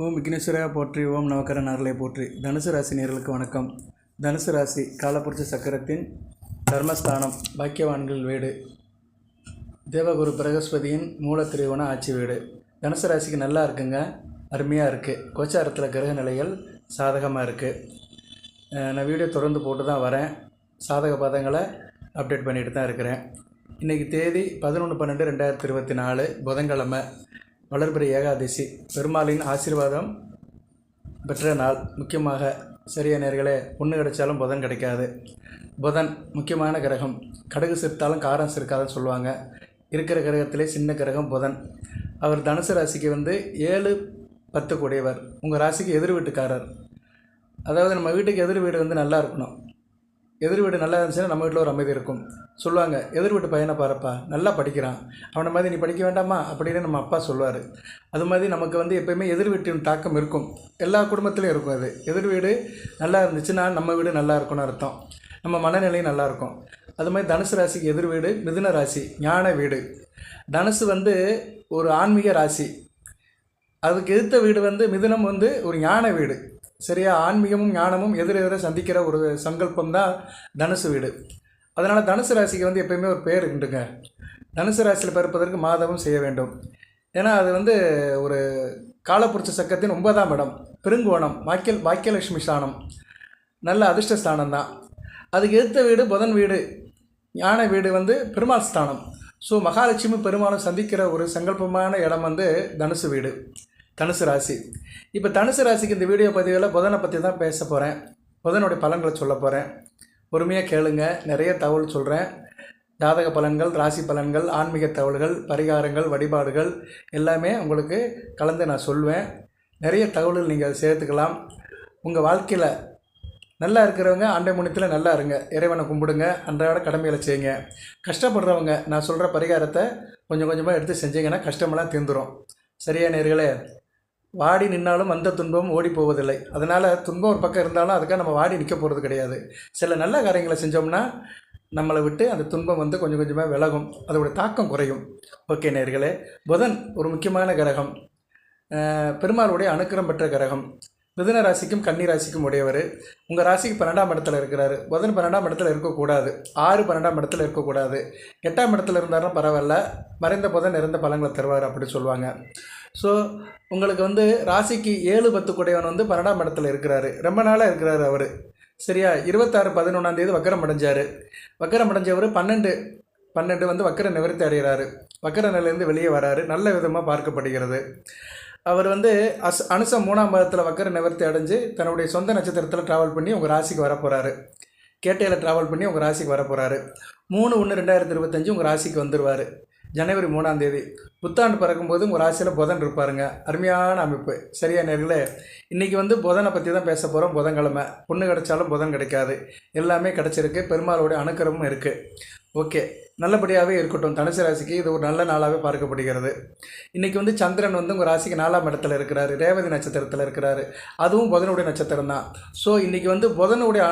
ஓம் விக்னேஸ்வரா போற்றி, ஓம் நவக்கரன் அருளை போற்றி. தனுசு ராசி நேயர்களுக்கு வணக்கம். தனுசு ராசி காலப்புருஷ சக்கரத்தின் தர்மஸ்தானம், பாக்கியவான்கள் வீடு, தேவகுரு பிரகஸ்பதியின் மூல திரிவோண ஆட்சி வீடு. தனுசு ராசிக்கு நல்லா இருக்குங்க, அருமையாக இருக்குது. கோச்சாரத்தில் கிரக நிலைகள் சாதகமாக இருக்குது. நான் வீடியோ தொடர்ந்து போட்டு தான் வரேன். சாதக பாதங்களை அப்டேட் பண்ணிட்டு தான் இருக்கிறேன். இன்றைக்கி தேதி 11/12/2024 புதன்கிழமை, வளர்பிறை ஏகாதசி, பெருமாளின் ஆசீர்வாதம் பெற்ற நாள். முக்கியமாக சரியா நேர்களே, பொண்ணு கிடைச்சாலும் புதன் கிடைக்காது. புதன் முக்கியமான கிரகம். கடுகு சிரித்தாலும் காரம் சிரிக்காதுன்னு சொல்லுவாங்க. இருக்கிற கிரகத்திலே சின்ன கிரகம் புதன். அவர் தனுசு ராசிக்கு 7-10 கூடியவர். உங்கள் ராசிக்கு எதிர் வீட்டுக்காரர். அதாவது நம்ம வீட்டுக்கு எதிர் வீடு நல்லா இருக்கணும். எதிர் வீடு நல்லா இருந்துச்சுன்னா நம்ம வீட்டில் ஒரு அமைதி இருக்கும். சொல்லுவாங்க, எதிர் வீட்டு பையனை பாருப்பா, நல்லா படிக்கிறான், அவனை மாதிரி நீ படிக்க வேண்டாமா அப்படின்னு நம்ம அப்பா சொல்லுவார். அது மாதிரி நமக்கு எப்போயுமே எதிர் வீட்டின் தாக்கம் இருக்கும். எல்லா குடும்பத்துலேயும் இருக்கும். அது எதிர் வீடு நல்லா இருந்துச்சுன்னா நம்ம வீடு நல்லா இருக்கும்னு அர்த்தம். நம்ம மனநிலையும் நல்லாயிருக்கும். அது மாதிரி தனுசு ராசிக்கு எதிர் வீடு மிதுன ராசி, ஞான வீடு. தனுசு ஒரு ஆன்மீக ராசி. அதுக்கு எதிர்த்த வீடு மிதுனம் ஒரு ஞான வீடு. சரியா, ஆன்மீகமும் ஞானமும் எதிரெதிர சந்திக்கிற ஒரு சங்கல்பம் தான் தனுசு வீடு. அதனால் தனுசு ராசிக்கு எப்போயுமே ஒரு பேர் உண்டுங்க. தனுசு ராசியில் பிறப்பதற்கு மாதவம் செய்ய வேண்டும். ஏன்னா அது ஒரு காலப்புருஷ சக்கரத்தின் 9ஆம் இடம், பெருங்கோணம், பாக்கியலட்சுமி ஸ்தானம், நல்ல அதிர்ஷ்ட ஸ்தானம் தான். அதுக்கு எதிர்த்த வீடு புதன் வீடு, ஞான வீடு பெருமாள் ஸ்தானம். ஸோ மகாலட்சுமி பெருமாளும் சந்திக்கிற ஒரு சங்கல்பமான இடம் தனுசு வீடு, தனுசு ராசி. இப்போ தனுசு ராசிக்கு இந்த வீடியோ பதிவில் புதனை பற்றி தான் பேச போகிறேன். புதனுடைய பலன்களை சொல்ல போகிறேன். பொறுமையாக கேளுங்க. நிறைய தகவல் சொல்கிறேன். ஜாதக பலன்கள், ராசி பலன்கள், ஆன்மீக தகவல்கள், பரிகாரங்கள், வழிபாடுகள் எல்லாமே உங்களுக்கு கலந்து நான் சொல்வேன். நிறைய தகவல்கள் நீங்கள் சேர்த்துக்கலாம். உங்கள் வாழ்க்கையில் நல்லா இருக்கிறவங்க ஆண்டை முன்னத்தில் நல்லா இருங்க, இறைவனை கும்பிடுங்க, அன்றாட கடமைகளை செய்யுங்க. கஷ்டப்படுறவங்க நான் சொல்கிற பரிகாரத்தை கொஞ்சம் கொஞ்சமாக எடுத்து செஞ்சீங்கன்னா கஷ்டமெல்லாம் தீர்ந்துடும். சரியா நேர்களே, வாடி நின்னாலும் வந்த துன்பம் ஓடி போவதில்லை. அதனால் துன்பம் ஒரு பக்கம் இருந்தாலும் அதுக்காக நம்ம வாடி நிற்க போகிறது கிடையாது. சில நல்ல காரியங்களை செஞ்சோம்னா நம்மளை விட்டு அந்த துன்பம் கொஞ்சம் கொஞ்சமாக விலகும், அதோடைய தாக்கம் குறையும். ஓகே நேர்களே, புதன் ஒரு முக்கியமான கிரகம், பெருமாளுடைய அனுக்கிரம் பெற்ற கிரகம். மிதுன ராசிக்கும் கன்னி ராசிக்கும் உடையவர். உங்கள் ராசிக்கு 12ஆம் இடத்துல இருக்கிறாரு. புதன் 12ஆம் இடத்துல இருக்கக்கூடாது. 6 12ஆம் இடத்துல இருக்கக்கூடாது. 8ஆம் இடத்துல இருந்தாலும் பரவாயில்ல, மறைந்த புதன் நிறைந்த பலன்களை தருவார் அப்படி சொல்லுவாங்க. ஸோ உங்களுக்கு ராசிக்கு 7-10 கூடையவன் 12ஆம் இடத்துல இருக்கிறாரு. ரொம்ப நாளாக இருக்கிறாரு அவர். சரியா, 26/11 வக்கரம் அடைஞ்சார். வக்கரம் அடைஞ்சவர் 12 வக்கர நிவர்த்தி அடைகிறாரு. வக்கர நிலையிலேருந்து வெளியே வராரு. நல்ல விதமாக பார்க்கப்படுகிறது. அவர் அனுசம் 3ஆம் பாதத்தில் வக்கர நிவர்த்தி அடைஞ்சு தன்னுடைய சொந்த நட்சத்திரத்தில் ட்ராவல் பண்ணி உங்கள் ராசிக்கு வரப்போகிறாரு. கேட்டையில் ட்ராவல் பண்ணி உங்கள் ராசிக்கு வரப்போகிறாரு. 3/1/2025 உங்கள் ராசிக்கு வந்துடுவார். ஜனவரி 3ஆம் தேதி புத்தாண்டு பிறக்கும்போது உங்கள் ராசியில் புதன் இருப்பாருங்க. அருமையான அமைப்பு. சரியா நேர்களே, இன்றைக்கி புதனை பற்றி தான் பேச போகிறோம். புதன்கிழமை, பொண்ணு கிடைச்சாலும் புதன் கிடைக்காது. எல்லாமே கிடச்சிருக்கு. பெருமாளுடைய அனுக்கிரமும் இருக்குது. ஓகே, நல்லபடியாகவே இருக்கட்டும். தனுசு ராசிக்கு இது ஒரு நல்ல நாளாகவே பார்க்கப்படுகிறது. இன்றைக்கி சந்திரன் உங்கள் ராசிக்கு 4ஆம் இடத்துல இருக்கிறாரு. ரேவதி நட்சத்திரத்தில் இருக்கிறாரு. அதுவும் புதனுடைய நட்சத்திரம் தான். ஸோ இன்றைக்கி புதனுடைய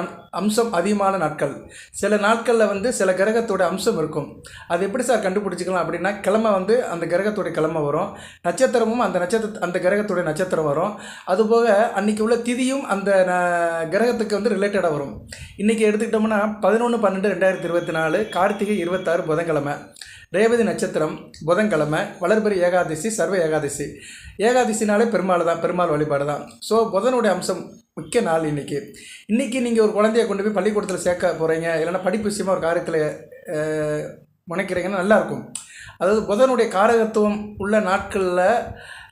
அம்சம் அதிகமான நாட்கள். சில நாட்களில் சில கிரகத்தோடைய அம்சம் இருக்கும். அது எப்படி சார் கண்டுபிடிச்சிக்கலாம் அப்படின்னா, கிழமை அந்த கிரகத்துடைய கிழமை வரும், நட்சத்திரமும் அந்த கிரகத்துடைய நட்சத்திரம் வரும். அதுபோக அன்றைக்கி உள்ள திதியும் அந்த கிரகத்துக்கு ரிலேட்டடாக வரும். இன்றைக்கி எடுத்துக்கிட்டோம்னா 11/12/2024 கார்த்திகை 26 புதன்கிழமை, ரேவதி நட்சத்திரம் புதன்கிழமை, வளர்பிறை ஏகாதசி, சர்வ ஏகாதசி. ஏகாதசினாலே பெருமாள் தான், பெருமாள் வழிபாடு தான். ஸோ புதனுடைய அம்சம் முக்கிய நாள் இன்றைக்கி நீங்கள் ஒரு குழந்தைய கொண்டு போய் பள்ளிக்கூடத்தில் சேர்க்க போகிறீங்க, இல்லைன்னா படிப்பு விஷயமாக ஒரு காரியத்தில் முனைக்கிறீங்கன்னா நல்லாயிருக்கும். அதாவது புதனுடைய காரகத்துவம் உள்ள நாட்களில்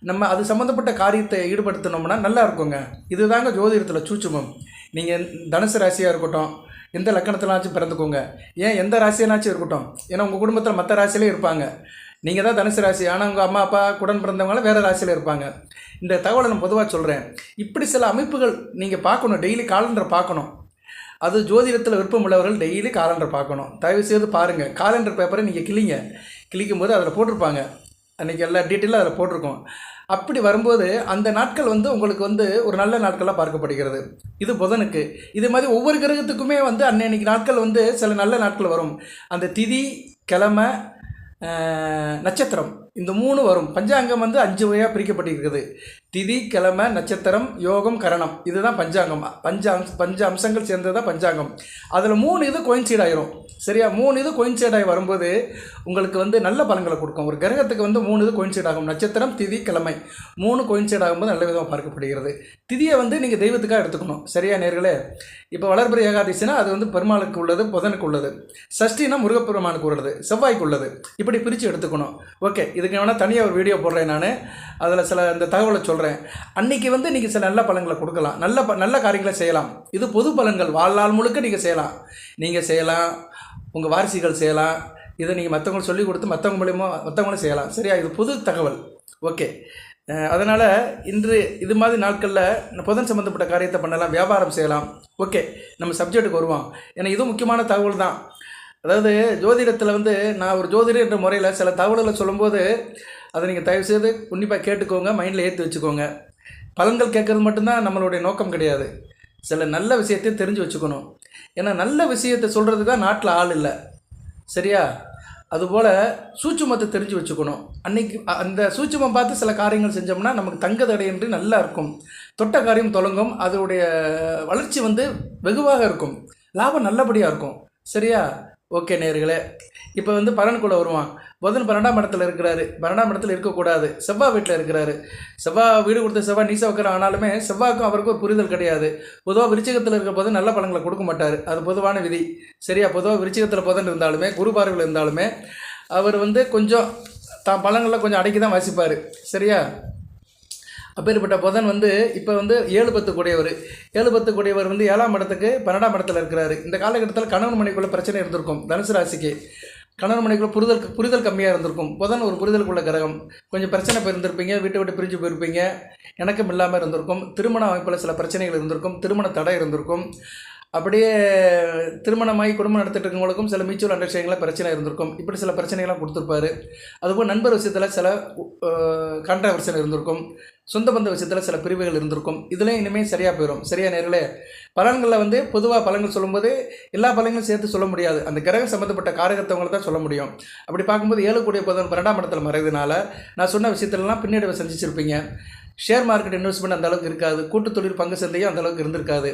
நம்ம அது சம்மந்தப்பட்ட காரியத்தை ஈடுபடுத்தினோம்னா நல்லா இருக்குங்க. இதுதாங்க ஜோதிடத்தில் சூட்சுமம். நீங்கள் தனுசு ராசியாக இருக்கட்டும், எந்த லக்கணத்திலாச்சும் பிறந்துக்கோங்க, ஏன் எந்த ராசியினாச்சும் இருக்கட்டும். ஏன்னா உங்கள் குடும்பத்தில் மற்ற ராசியிலே இருப்பாங்க. நீங்கள் தான் தனுசு ராசி, ஆனால் உங்கள் அம்மா அப்பா குடன் பிறந்தவங்களாம் வேறு ராசியில் இருப்பாங்க. இந்த தகவலை நான் பொதுவாக சொல்கிறேன். இப்படி சில அமைப்புகள் நீங்கள் பார்க்கணும். டெய்லி காலண்டர் பார்க்கணும். அது ஜோதிடத்தில் விருப்பம் உள்ளவர்கள் டெய்லி காலண்டர் பார்க்கணும். தயவுசெய்து பாருங்கள். காலண்டர் பேப்பரை நீங்கள் கிழிக்கும் போது அதில் போட்டிருப்பாங்க. அன்றைக்கி எல்லா டீட்டெயிலும் அதில் போட்டிருக்கோம். அப்படி வரும்போது அந்த நாட்கள் உங்களுக்கு ஒரு நல்ல நாட்களாக பார்க்கப்படுகிறது. இது புதனுக்கு. இது மாதிரி ஒவ்வொரு கிரகத்துக்குமே அன்னைக்கு நாட்கள் சில நல்ல நாட்கள் வரும். அந்த திதி, கிழமை, நட்சத்திரம் இந்த மூணு வரும். பஞ்சாங்கம் 5 வகையாக பிரிக்கப்பட்டிருக்குது. திதி, கிழமை, நட்சத்திரம், யோகம், கரணம், இதுதான் பஞ்சாங்கம். பஞ்ச அம்சங்கள் சேர்ந்தது தான் பஞ்சாங்கம். அதில் 3 இது கோயின்சைட் ஆயிரும். சரியா? 3 இது கோயின்சைட் ஆகி வரும்போது உங்களுக்கு வந்து நல்ல பலன்களை கொடுக்கும். ஒரு கிரகத்துக்கு வந்து 3 இது கோயின்சைட் ஆகும். நட்சத்திரம், திதி, கிழமை 3 கோயின்சைட் ஆகும்போது நல்ல விதமாக பார்க்கப்படுகிறது. திதியை வந்து நீங்கள் தெய்வத்துக்காக எடுத்துக்கணும். சரியா நேர்களே? இப்போ வளர்பிறை ஏகாதசினா அது வந்து பெருமாளுக்கு உள்ளது, புதனுக்கு உள்ளது. சஷ்டினா முருகப்பெருமானுக்கு உள்ளது, செவ்வாய்க்கு உள்ளது. இப்படி பிரித்து எடுத்துக்கணும். ஓகே, இதுக்கு வேணால் தனியாக ஒரு வீடியோ போடுறேன் நான். அதில் சில இந்த தகவலை சொல்கிறேன். அன்றைக்கி வந்து நீங்கள் சில நல்ல பலன்களை கொடுக்கலாம், நல்ல காரியங்களை செய்யலாம். இது பொது பலன்கள், வாழ்நாள் முழுக்க நீங்கள் செய்யலாம், உங்கள் வாரிசுகள் செய்யலாம். இதை நீங்கள் மற்றவங்களுக்கு சொல்லிக் கொடுத்து மற்றவங்களும் செய்யலாம். சரியா? இது பொது தகவல். ஓகே, அதனால் இன்று இது மாதிரி நாட்களில் புதன் சம்மந்தப்பட்ட காரியத்தை பண்ணலாம், வியாபாரம் செய்யலாம். ஓகே, நம்ம சப்ஜெக்ட்டுக்கு வருவோம். ஏன்னா இதுவும் முக்கியமான தகவல் தான். அதாவது ஜோதிடத்தில் வந்து நான் ஒரு ஜோதிடர் என்ற முறையில் சில தகவல்களை சொல்லும்போது அதை நீங்கள் தயவுசெய்து உன்னிப்பாக கேட்டுக்கோங்க, மைண்டில் ஏற்றி வச்சுக்கோங்க. பலன்கள் கேட்குறது மட்டும்தான் நம்மளுடைய நோக்கம் கிடையாது. சில நல்ல விஷயத்தையும் தெரிஞ்சு வச்சுக்கணும். ஏன்னா நல்ல விஷயத்தை சொல்கிறது தான் நாட்டில் ஆள் இல்லை. சரியா? அதுபோல் சூட்சுமத்தை தெரிஞ்சு வச்சுக்கணும். அன்றைக்கி அந்த சூட்சுமம் பார்த்து சில காரியங்கள் செஞ்சோம்னா நமக்கு தங்க தடையின்றி நல்லா இருக்கும். தொட்ட காரியம் தொடங்கும். அதனுடைய வளர்ச்சி வந்து வெகுவாக இருக்கும், லாபம் நல்லபடியாக இருக்கும். சரியா? ஓகே நேயர்களே, இப்போ வந்து பலனுக்குள்ளே வருவான். புதன் 12ஆம் இடத்துல இருக்கிறாரு. 12ஆம் இடத்துல இருக்கக்கூடாது. செவ்வாய் வீட்டில் இருக்கிறாரு. செவ்வாய் வீடு கொடுத்த செவ்வாய் நீச வைக்கிற ஆனாலுமே செவ்வாய்க்கும் அவருக்கும் ஒரு புரிதல் கிடையாது. பொதுவாக விருச்சிகத்தில் இருக்கிற போது நல்ல பலன்களை கொடுக்க மாட்டார். அது பொதுவான விதி. சரியா? பொதுவாக விருச்சிகத்தில் புதன் இருந்தாலுமே, குரு பார்வையில் இருந்தாலுமே அவர் வந்து கொஞ்சம் தான் பலன்களில் கொஞ்சம் அடக்கி தான் வாசிப்பார். சரியா? அப்பேற்பட்ட புதன் வந்து இப்போ வந்து 7-10 கூடியவர். 7-10 கூடியவர் வந்து 7ஆம் இடத்துக்கு 12ஆம் இடத்துல இருக்கிறாரு. இந்த காலகட்டத்தில் கணவன் மனைக்குள்ள பிரச்சனை இருந்திருக்கும். தனுசு ராசிக்கு கணவன் மனைக்குள்ள புரிதல் கம்மியாக இருந்திருக்கும். புதன் ஒரு புரிதலுக்குள்ள கிரகம். கொஞ்சம் பிரச்சனை போயிருந்திருப்பீங்க, வீட்டை விட்டு பிரிஞ்சு போயிருப்பீங்க, இணக்கம் இல்லாமல் இருந்திருக்கும். திருமண அமைப்பில் சில பிரச்சனைகள் இருந்திருக்கும், திருமண தடை இருந்திருக்கும். அப்படியே திருமணமாகி குடும்பம் நடத்திட்டு இருக்கவங்களுக்கும் சில மியூச்சுவல் அண்டர்ஸ்டாண்டிங்கில் பிரச்சனை இருந்திருக்கும். இப்படி சில பிரச்சனைகள்லாம் கொடுத்துருப்பாரு. அதுபோல் நண்பர் விஷயத்தில் சில கான்ட்ராவர்சன் இருந்திருக்கும். சொந்த பந்த விஷயத்தில் சில பிரிவுகள் இருந்திருக்கும். இதெல்லாம் இனிமேல் சரியாக போயிடும். சரியா நேர்களே? பலன்களில் வந்து பொதுவாக பலன்கள் சொல்லும்போது எல்லா பலன்களும் சேர்த்து சொல்ல முடியாது. அந்த கிரகம் சம்மந்தப்பட்ட காரகத்தவங்களை தான் சொல்ல முடியும். அப்படி பார்க்கும்போது 7 கூடிய புதன் 12ஆம் இடத்துல மறைவதனால நான் சொன்ன விஷயத்துலலாம் பின்னடைவை சந்திச்சிருப்பீங்க. ஷேர் மார்க்கெட் இன்வெஸ்ட்மெண்ட் அந்த அளவுக்கு இருக்காது. கூட்டுத்தொழில் பங்கு சந்தையும் அந்த அளவுக்கு இருந்திருக்காது.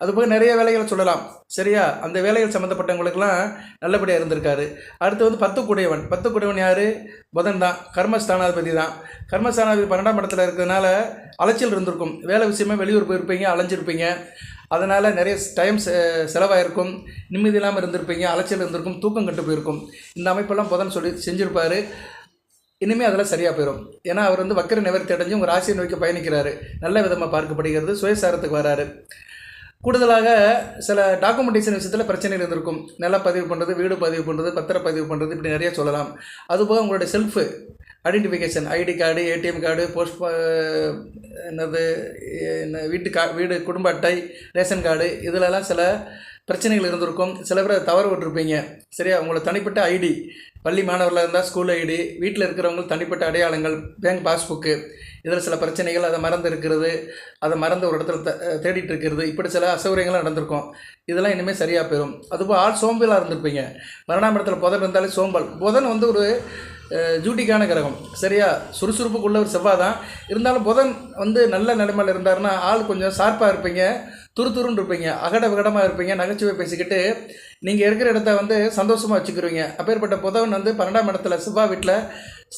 அதுபோக நிறைய வேலைகளை சொல்லலாம். சரியா? அந்த வேலைகள் சம்மந்தப்பட்டவங்களுக்கெல்லாம் நல்லபடியாக இருந்திருக்காரு. அடுத்து வந்து 10 கூடியவன் யார்? புதன் தான். கர்மஸ்தானாதிபதி தான். கர்மஸ்தானாதிபதி 12ஆம் இடத்துல இருக்கிறதுனால அலைச்சல் இருந்திருக்கும். வேலை விஷயமா வெளியூர் போயிருப்பீங்க, அலைஞ்சிருப்பீங்க. அதனால் நிறைய டைம் செலவாயிருக்கும். நிம்மதி இல்லாமல் இருந்திருப்பீங்க, அலைச்சல் இருந்திருக்கும், தூக்கம் கட்டு போயிருக்கும். இந்த அமைப்பெல்லாம் புதன் செஞ்சுருப்பார். இனிமேல் அதெல்லாம் சரியாக போயிடும். ஏன்னா அவர் வந்து வக்கர நிவர்த்தி அடைஞ்சு உங்கள் ராசியை நோக்கி பயணிக்கிறாரு. நல்ல விதமாக பார்க்கப்படுகிறது. சுயசாரத்துக்கு வராரு. கூடுதலாக சில டாக்குமெண்டேஷன் விஷயத்தில் பிரச்சனைகள் இருந்திருக்கும். நிலம் பதிவு பண்ணுறது, வீடு பதிவு பண்ணுறது, பத்திரம் பதிவு பண்ணுறது, இப்படி நிறைய சொல்லலாம். அதுபோக உங்களுடைய self identification, ID card, ATM card, வீடு குடும்ப அட்டை, ரேஷன் கார்டு, இதிலெல்லாம் சில பிரச்சனைகள் இருந்திருக்கும். சில பேர் தவறு விட்டுருப்பீங்க. சரியா? உங்களோட தனிப்பட்ட ஐடி, பள்ளி மாணவர்களாக இருந்தால் ஸ்கூல் ஐடி, வீட்டில் இருக்கிறவங்க தனிப்பட்ட அடையாளங்கள், பேங்க் பாஸ்புக்கு, இதில் சில பிரச்சனைகள், அதை மறந்து இருக்கிறது, அதை மறந்து ஒரு இடத்துல தேடிட்டு இருக்கிறது, இப்படி சில அசௌகரியங்களும் நடந்திருக்கும். இதெல்லாம் இனிமேல் சரியாக போயிடும். அதுபோல் ஆள் சோம்பலாக இருந்திருப்பீங்க. 12ஆம் இடத்துல புதன் இருந்தாலே சோம்பல். புதன் வந்து ஒரு ஜூட்டிக்கான கிரகம். சரியா? சுறுசுறுப்புக்குள்ள ஒரு செவ்வாய் தான். இருந்தாலும் புதன் வந்து நல்ல நிலைமையில் இருந்தாருன்னா ஆள் கொஞ்சம் ஷார்ப்பாக இருப்பீங்க, துருத்துருன்னு இருப்பீங்க, அகட விகடமாக இருப்பீங்க, நகைச்சுவை பேசிக்கிட்டு நீங்கள் இருக்கிற இடத்த வந்து சந்தோஷமாக வச்சுக்கிருவீங்க. அப்பேற்பட்ட புதன் வந்து 12ஆம் இடத்துல செவ்வாய் வீட்டில்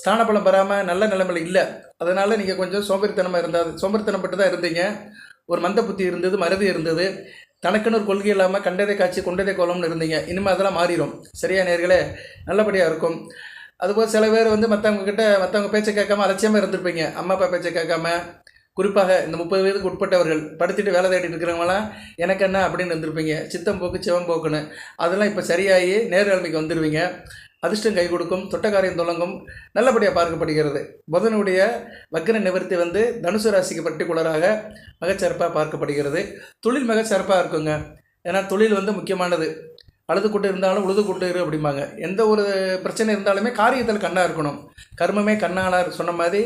ஸ்தானபலம் பெறாமல் நல்ல நிலைமையில் இல்லை. அதனால் நீங்கள் கொஞ்சம் சோம்பேறித்தனப்பட்டு தான் இருந்தீங்க. ஒரு மந்த புத்தி இருந்தது, மறதி இருந்தது, தனக்குன்னு ஒரு கொள்கை இல்லாமல் கண்டதை காட்சி கொண்டதை கோலம்னு இருந்தீங்க. இனிமேல் அதெல்லாம் மாறிடும். சரியா நேர்களே? நல்லபடியாக இருக்கும். அதுபோல் சில பேர் வந்து மற்றவங்க பேச்சை கேட்காம அலட்சியமாக இருந்திருப்பீங்க. அம்மா அப்பா பேச்சை கேட்காம, குறிப்பாக இந்த 30 வயதுக்கு உட்பட்டவர்கள் படிச்சுட்டு வேலை தேடிட்டு இருக்கிறவங்களாம் எனக்கு என்ன அப்படின்னு இருந்திருப்பீங்க. சித்தம் போக்கு சிவம் போக்குன்னு. அதெல்லாம் இப்போ சரியாகி நேர்நிலைமைக்கு வந்துடுவீங்க. அதிர்ஷ்டம் கை கொடுக்கும், தொட்டக்காரியம் தொடங்கும், நல்லபடியாக பார்க்கப்படுகிறது. புதனுடைய வக்ர நிவர்த்தி வந்து தனுசு ராசிக்கு பர்டிகுலராக மிகச்சிறப்பாக பார்க்கப்படுகிறது. தொழில் மிகச்சிறப்பாக இருக்குங்க. ஏன்னா தொழில் வந்து முக்கியமானது. அழுது கூட்டு இருந்தாலும் உழுது கூட்டு இரு அப்படிம்பாங்க. எந்த ஒரு பிரச்சனை இருந்தாலுமே காரியத்தில் கண்ணாக இருக்கணும். கர்மமே கண்ணானார் சொன்ன மாதிரி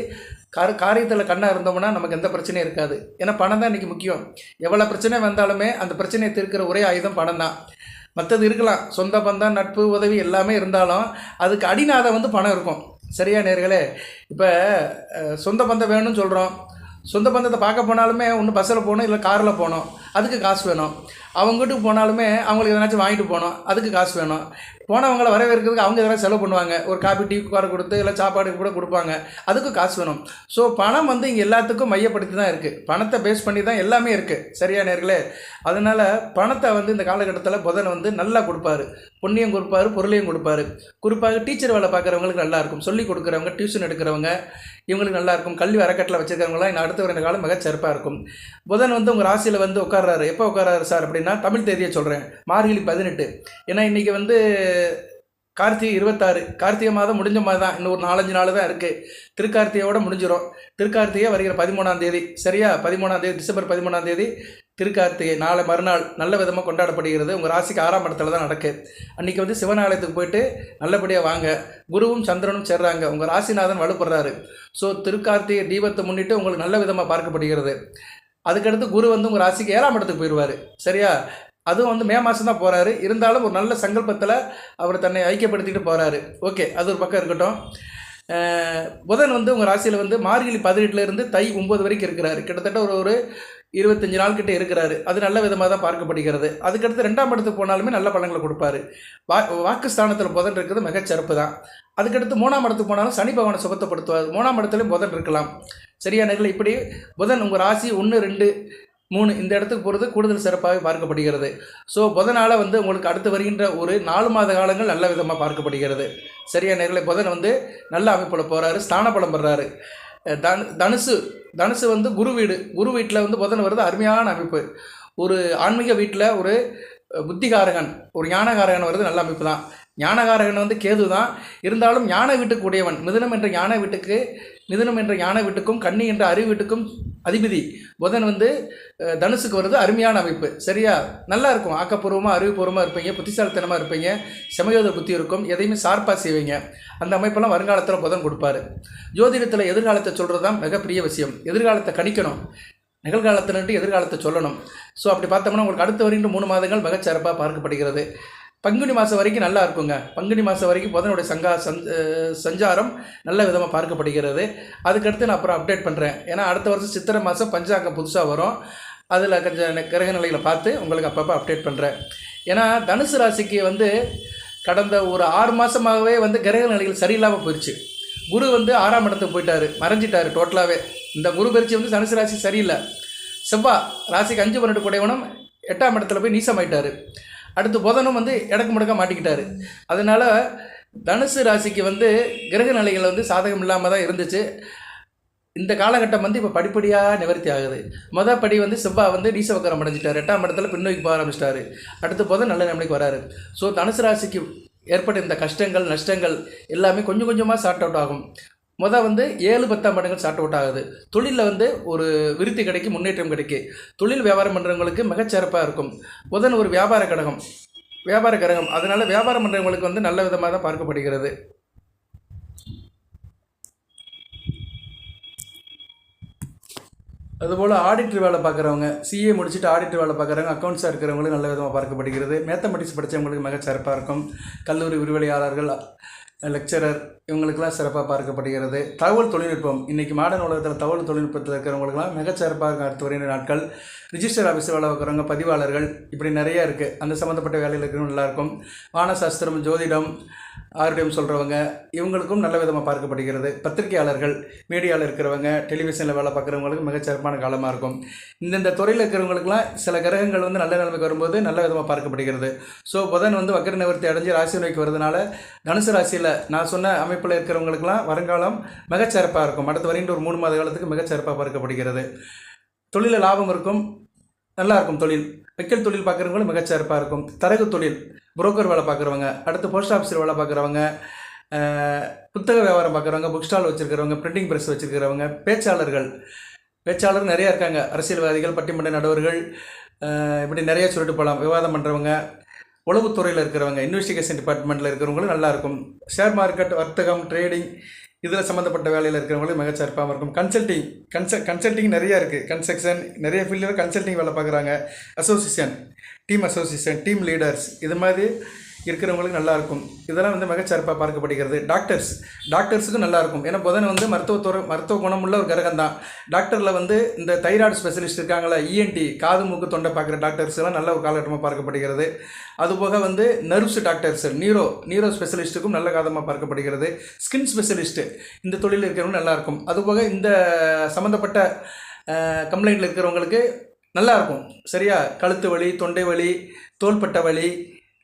காரியத்தில் கண்ணாக இருந்தோம்னா நமக்கு எந்த பிரச்சனையும் இருக்காது. ஏன்னா பணம் தான் இன்றைக்கி முக்கியம். எவ்வளோ பிரச்சனை வந்தாலுமே அந்த பிரச்சனையை தீர்க்கிற ஒரே ஆயுதம் பணம் தான். மற்றது இருக்கலாம், சொந்த பந்தம், நட்பு, உதவி எல்லாமே இருந்தாலும் அதுக்கு அடிநாதம் வந்து பணம் இருக்கும். சரியா நேர்களே? இப்போ சொந்த பந்தம் வேணும்னு சொல்கிறோம், சொந்த பந்தத்தை பார்க்க போனாலுமே ஒன்று பஸ்ஸில் போகணும், இல்லை காரில் போகணும், அதுக்கு காசு வேணும். அவங்க வீட்டுக்கு போனாலுமே அவங்களுக்கு எதனாச்சும் வாங்கிட்டு போகணும், அதுக்கு காசு வேணும். போனவங்களை வரவேற்கிறதுக்கு அவங்க எதனா செலவு பண்ணுவாங்க, ஒரு காபி டீ காரை கொடுத்து இல்லை சாப்பாடு கூட கொடுப்பாங்க, அதுக்கு காசு வேணும். ஸோ பணம் வந்து இங்கே எல்லாத்துக்கும் மையப்படுத்தி தான் இருக்குது, பணத்தை பேஸ் பண்ணி தான் எல்லாமே இருக்குது. சரியா நேர்களே? அதனால் பணத்தை வந்து இந்த காலகட்டத்தில் புதன் வந்து நல்லா கொடுப்பாரு, பொன்னியம் கொடுப்பாரு, பொருளையும் கொடுப்பாரு. குறிப்பாக டீச்சர் வேலை பார்க்குறவங்களுக்கு நல்லாயிருக்கும், சொல்லிக் கொடுக்குறவங்க, டியூஷன் எடுக்கிறவங்க, இவங்களுக்கு நல்லாயிருக்கும். கல்வி அறக்கட்டளை வச்சுருக்கிறவங்களாம் இன்னும் அடுத்த 2 காலம் மிகச்சிறப்பாக இருக்கும். புதன் வந்து உங்கள் ராசியில் வந்து உட்கார்றாரு. எப்போ உட்காராரு சார் அப்படின்னா, தமிழ் தேதியை சொல்கிறேன், மார்கழி 18. ஏன்னா இன்றைக்கி வந்து கார்த்திகை 26, கார்த்திகை மாதம் முடிஞ்ச மாதிரி தான், இன்னும் ஒரு 4-5 நாள் தான் இருக்குது. திருக்கார்த்திகையோடு முடிஞ்சிடும். திருக்கார்த்திகை வருகிற 13ஆம் தேதி, சரியா? 13ஆம் தேதி, டிசம்பர் 13ஆம் தேதி திருக்கார்த்திகை, நாளை மறுநாள் நல்ல விதமாக கொண்டாடப்படுகிறது. உங்கள் ராசிக்கு 6ஆம் இடத்துல தான் நடக்குது. அன்றைக்கி வந்து சிவனாலயத்துக்கு போயிட்டு நல்லபடியாக வாங்க. குருவும் சந்திரனும் சேர்றாங்க, உங்கள் ராசிநாதன் வலுப்படுறாரு. ஸோ திருக்கார்த்திகை தீபத்தை முன்னிட்டு உங்களுக்கு நல்ல விதமாக பார்க்கப்படுகிறது. அதுக்கடுத்து குரு வந்து உங்கள் ராசிக்கு 7ஆம் இடத்துக்கு போயிடுவார், சரியா? அதுவும் வந்து மே மாதம் தான் போகிறாரு. இருந்தாலும் ஒரு நல்ல சங்கல்பத்தில் அவர் தன்னை ஐக்கியப்படுத்திட்டு போகிறாரு. ஓகே, அது ஒரு பக்கம் இருக்கட்டும். புதன் வந்து உங்கள் ராசியில் வந்து மார்கழி 18 தை 9 வரைக்கும் இருக்கிறாரு. கிட்டத்தட்ட ஒரு 25 நாள் கிட்டே இருக்கிறாரு. அது நல்ல விதமாக தான் பார்க்கப்படுகிறது. அதுக்கடுத்து 2ஆம் இடத்துக்கு போனாலுமே நல்ல பலன்களை கொடுப்பாரு. வாக்குஸ்தானத்தில் புதன் இருக்கிறது மிகச்சிறப்பு தான். அதுக்கடுத்து 3ஆம் இடத்துக்கு போனாலும் சனி பகவானை சுபத்தப்படுத்துவார். 3ஆம் இடத்துலையும் புதன் இருக்கலாம். சரியா நேர்களே? இப்படி புதன் உங்கள் ராசி 1, 2, 3 இந்த இடத்துக்கு போகிறது கூடுதல் சிறப்பாக பார்க்கப்படுகிறது. ஸோ புதனால் வந்து உங்களுக்கு அடுத்து வருகின்ற ஒரு 4 மாத காலங்கள் நல்ல விதமாக பார்க்கப்படுகிறது. சரியா நேர்களே? புதன் வந்து நல்ல அமைப்பில் போகிறாரு, ஸ்தான பலம் பெறாரு. தனுசு வந்து குரு வீட்டில் வந்து புதன் வருது, அருமையான அமைப்பு. ஒரு ஆன்மீக வீட்டில் ஒரு புத்திகாரகன், ஒரு ஞானகாரகன் வருது, நல்ல அமைப்பு தான். ஞானகாரகன் வந்து கேது தான். இருந்தாலும் ஞான வீட்டுக்கு உடையவன். மிதுனம் என்ற ஞான வீட்டுக்கும் கன்னி என்ற அறிவு வீட்டுக்கும் அதிபதி புதன் வந்து தனுசுக்கு வருது, அருமையான அமைப்பு. சரியா? நல்லா இருக்கும். ஆக்கப்பூர்வமாக அறிவுபூர்வமாக இருப்பீங்க, புத்திசாலித்தனமாக இருப்பீங்க, சமயோத புத்தி இருக்கும், எதையுமே சார்பாக செய்வீங்க. அந்த அமைப்பெல்லாம் வருங்காலத்தில் புதன் கொடுப்பாரு. ஜோதிடத்தில் எதிர்காலத்தை சொல்கிறது தான் மிகப்பெரிய விஷயம். எதிர்காலத்தை கணிக்கணும், நிகழ்காலத்திலிருந்து எதிர்காலத்தை சொல்லணும். ஸோ அப்படி பார்த்தோம்னா உங்களுக்கு அடுத்து வருகின்ற 3 மாதங்கள் மிகச்சிறப்பாக பார்க்கப்படுகிறது. பங்குனி மாதம் வரைக்கும் நல்லா இருக்குங்க. பங்குனி மாதம் வரைக்கும் புதனுடைய சஞ்சாரம் நல்ல விதமாக பார்க்கப்படுகிறது. அதுக்கடுத்து நான் அப்புறம் அப்டேட் பண்ணுறேன். ஏன்னா அடுத்த வருஷம் சித்திரை மாதம் பஞ்சாங்கம் புதுசாக வரும். அதில் கொஞ்சம் கிரக நிலைகளை பார்த்து உங்களுக்கு அப்பப்போ அப்டேட் பண்ணுறேன். ஏன்னா தனுசு ராசிக்கு வந்து கடந்த ஒரு 6 மாதமாகவே வந்து கிரக நிலைகள் சரியில்லாமல் போயிடுச்சு. குரு வந்து 6ஆம் இடத்துக்கு போயிட்டார், மறைஞ்சிட்டார் டோட்டலாகவே. இந்த குரு பயிற்சி வந்து தனுசு ராசி சரியில்லை. செவ்வாய் ராசிக்கு 5, 12 கூடையவனும் 8ஆம் இடத்துல போய் நீசமாயிட்டார். அடுத்து புதனும் வந்து இடக்கு முடக்க மாட்டிக்கிட்டாரு. அதனால் தனுசு ராசிக்கு வந்து கிரக நிலைகள் வந்து சாதகம் இல்லாமல் தான் இருந்துச்சு. இந்த காலகட்டம் வந்து இப்போ படிப்படியாக நிவர்த்தி ஆகுது. மொதல் படி வந்து செவ்வாய் வந்து நீசவக்கரம் அடைஞ்சிட்டார், 8ஆம் இடத்துல பின்னோக்கி போக ஆரம்பிச்சிட்டாரு. அடுத்து புதன் நல்ல நிலைமைக்கு வராரு. ஸோ தனுசு ராசிக்கு ஏற்பட்ட இந்த கஷ்டங்கள் நஷ்டங்கள் எல்லாமே கொஞ்சம் கொஞ்சமாக சார்ட் அவுட் ஆகும். வந்து 7, 10ஆம் இடங்கள் சார்ட் அவுட் ஆகுது. தொழிலில் வந்து ஒரு விருத்தி கிடைக்கும், முன்னேற்றம் கிடைக்கும். தொழில் வியாபாரம் பண்ணுறவங்களுக்கு மிகச்சிறப்பாக இருக்கும். புதன் ஒரு வியாபார கிரகம். அதனால் வியாபாரம் பண்ணுறவங்களுக்கு வந்து நல்ல விதமாக தான் பார்க்கப்படுகிறது. அதுபோல் ஆடிட்டர் வேலை பார்க்குறவங்க, சிஏ முடிச்சுட்டு ஆடிட்டர் வேலை பார்க்குறவங்க, அக்கௌண்ட்ஸாக இருக்கிறவங்களுக்கு நல்ல விதமாக பார்க்கப்படுகிறது. மேத்தமெட்டிக்ஸ் படித்தவங்களுக்கு மிகச்சிறப்பாக இருக்கும். கல்லூரி விரிவடையாளர்கள், லெக்சரர் இவங்களுக்கெல்லாம் சிறப்பாக பார்க்கப்படுகிறது. தகவல் தொழில்நுட்பம், இன்றைக்கி மாடர்ன் உலகத்தில் தகவல் தொழில்நுட்பத்தில் இருக்கிறவங்களுக்கெல்லாம் மிகச்சிறப்பாக இருக்கும். அடுத்து வருகிற நாட்கள் ரிஜிஸ்டர் ஆஃபீஸில் வேலை பார்க்குறவங்க, பதிவாளர்கள், இப்படி நிறையா இருக்குது. அந்த சம்மந்தப்பட்ட வேலையில் இருக்கிறவங்க நல்லாயிருக்கும். வானசாஸ்திரம், ஜோதிடம், ஆர்டிஎம் சொல்கிறவங்க இவங்களுக்கும் நல்ல விதமாக பார்க்கப்படுகிறது. பத்திரிகையாளர்கள், மீடியாவில் இருக்கிறவங்க, டெலிவிஷனில் வேலை பார்க்குறவங்களுக்கு மிகச்சிறப்பான காலமாக இருக்கும். இந்தந்த துறையில் இருக்கிறவங்களுக்குலாம் சில கிரகங்கள் வந்து நல்ல நிலைமைக்கு வரும்போது நல்ல விதமாக பார்க்கப்படுகிறது. ஸோ புதன் வந்து வக்கர நிவர்த்தி அடைஞ்சு ராசி நோய்க்கு வரதுனால தனுசு ராசியில் நான் சொன்ன அமைப்பில் இருக்கிறவங்களுக்கெல்லாம் வருங்காலம் மிகச்சிறப்பாக இருக்கும். அடுத்து வருகின்ற ஒரு 3 மாத காலத்துக்கு மிகச்சிறப்பாக பார்க்கப்படுகிறது. தொழிலில் லாபம் இருக்கும், நல்லாயிருக்கும். தொழில் வைக்கல் தொழில் பார்க்குறவங்களும் மிகச்சிறப்பாக இருக்கும். தரகு தொழில், புரோக்கர் வேலை பார்க்குறவங்க, அடுத்து போஸ்ட் ஆஃபீஸில் வேலை பார்க்குறவங்க, புத்தக வியாபாரம் பார்க்குறவங்க, புக் ஸ்டால் வச்சுருக்கிறவங்க, பிரிண்டிங் ப்ரெஸ் வச்சுருக்கிறவங்க, பேச்சாளர் நிறையா இருக்காங்க. அரசியல்வாதிகள், பட்டிமன்ற நடுவர்கள், இப்படி நிறைய சொல்லிட்டு போகலாம். விவாதம் பண்ணுறவங்க, உளவுத்துறையில் இருக்கிறவங்க, இன்வெஸ்டிகேஷன் டிபார்ட்மெண்ட்டில் இருக்கிறவங்களும் நல்லாயிருக்கும். ஷேர் மார்க்கெட், வர்த்தகம், ட்ரேடிங் இதில் சம்மந்தப்பட்ட வேலையில் இருக்கிறவங்களும் மிகச்சிறப்பாக இருக்கும். கன்சல்டிங் நிறையா இருக்குது. கன்ஸ்ட்ரக்ஷன் நிறைய ஃபீல்டில் கன்சல்டிங் வேலை பார்க்குறாங்க. டீம் அசோசியேஷன், டீம் லீடர்ஸ், இது மாதிரி இருக்கிறவங்களுக்கு நல்லாயிருக்கும். இதெல்லாம் வந்து மிகச்சிறப்பாக பார்க்கப்படுகிறது. டாக்டர்ஸுக்கும் நல்லாயிருக்கும். ஏன்னா புதன் வந்து மருத்துவ குணமுள்ள ஒரு கிரகம் தான். டாக்டரில் வந்து இந்த தைராய்டு ஸ்பெஷலிஸ்ட் இருக்காங்களா, இஎன்டி காது மூக்கு தொண்டை பார்க்குற டாக்டர்ஸ் எல்லாம் நல்ல ஒரு காலகட்டமாக பார்க்கப்படுகிறது. அதுபோக வந்து நர்வ்ஸ் டாக்டர்ஸ், நியூரோ ஸ்பெஷலிஸ்ட்டுக்கும் நல்ல காலமாக பார்க்கப்படுகிறது. ஸ்கின் ஸ்பெஷலிஸ்ட்டு இந்த தொழில் இருக்கிறவங்க நல்லாயிருக்கும். அதுபோக இந்த சம்மந்தப்பட்ட கம்ப்ளைண்ட்டில் இருக்கிறவங்களுக்கு நல்லாயிருக்கும். சரியா, கழுத்து வலி, தொண்டை வலி, தோள்பட்டை வலி,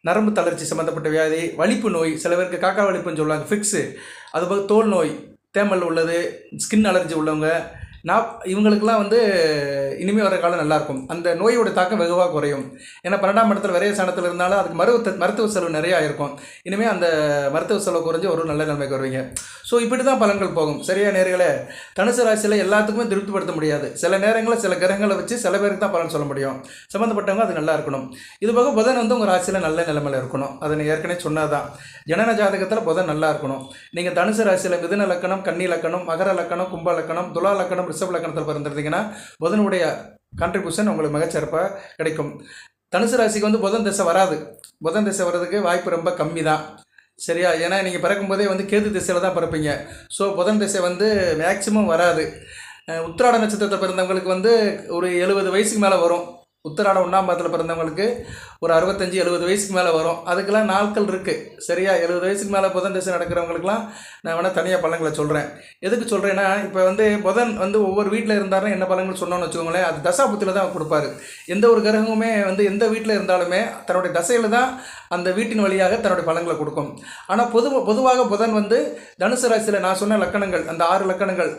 நரம்பு தளர்ச்சி சம்மந்தப்பட்ட வியாதி, வலிப்பு நோய், சில பேருக்கு காக்கா வலிப்புன்னு சொல்லுவாங்க, ஃபிக்ஸு, அதுபோக தோல் நோய், தேமல் உள்ளது, ஸ்கின் அலர்ஜி உள்ளவங்க, இவங்களுக்கெல்லாம் வந்து இனிமேல் வர காலம் நல்லாயிருக்கும். அந்த நோயோட தாக்கம் வெகுவாக குறையும். ஏன்னா 12ஆம் இடத்துல விரைய ஸ்தானத்தில் இருந்தாலும் அதுக்கு மருத்துவ செலவு நிறையா இருக்கும். இனிமேல் அந்த மருத்துவ செலவு குறைஞ்சி ஒரு நல்ல நிலைமைக்கு வருவீங்க. ஸோ இப்படி தான் பலன்கள் போகும். சரியா நேர்களே, தனுசு ராசியில் எல்லாத்துக்குமே திருப்திப்படுத்த முடியாது. சில நேரங்களில் சில கிரகங்களை வச்சு சில பேருக்கு தான் பலன் சொல்ல முடியும். சம்மந்தப்பட்டவங்க அது நல்லா இருக்கணும். இது போக புதன் வந்து உங்கள் ராசியில் நல்ல நிலைமையில் இருக்கணும். அதை நான் ஏற்கனவே சொன்னதான். ஜனன ஜாதகத்தில் புதன் நல்லா இருக்கணும். நீங்கள் தனுசு ராசியில் மிதுன லக்கணம், கன்னி லக்கணம், மகர லக்கணம், கும்ப லக்கணம், துலா லக்கணம், ரிஷப லக்கணத்தில் பிறந்திருந்தீங்கன்னா புதனுடைய கான்ட்ரிபியூஷன் உங்களுக்கு மிகச்சிறப்பாக கிடைக்கும். தனுசு ராசிக்கு வந்து புதன் திசை வராது. புதன் திசை வர்றதுக்கு வாய்ப்பு ரொம்ப கம்மி தான். சரியா, ஏன்னா நீங்கள் பிறக்கும்போதே வந்து கேது திசையில் தான் பிறப்பீங்க. ஸோ புதன் திசை வந்து மேக்சிமம் வராது. உத்திராட நட்சத்திரத்தில் பிறந்தவங்களுக்கு வந்து ஒரு 70 வயசுக்கு மேலே வரும். உத்திராட 1ஆம் பாதத்தில் பிறந்தவங்களுக்கு ஒரு 65-70 வயசுக்கு மேலே வரும். அதுக்கெல்லாம் நாட்கள் இருக்குது. சரியா, 70 வயசுக்கு மேலே புதன் திசை நடக்கிறவங்களுக்குலாம் நான் வேணால் தனியாக பலன்களை சொல்கிறேன். எதுக்கு சொல்கிறேன்னா, இப்போ வந்து புதன் வந்து ஒவ்வொரு வீட்டில் இருந்தாருன்னா என்ன பலன்கள் சொன்னோன்னு வச்சுக்கோங்களேன், அது தசாபுத்தியில் தான் கொடுப்பாரு. எந்த ஒரு கிரகமுமே வந்து எந்த வீட்டில் இருந்தாலுமே தன்னுடைய தசையில் தான் அந்த வீட்டின் வழியாக தன்னுடைய பலன்களை கொடுக்கும். ஆனால் பொதுவாக புதன் வந்து தனுசு ராசியில் நான் சொன்ன லக்கணங்கள், அந்த 6 லக்கணங்கள்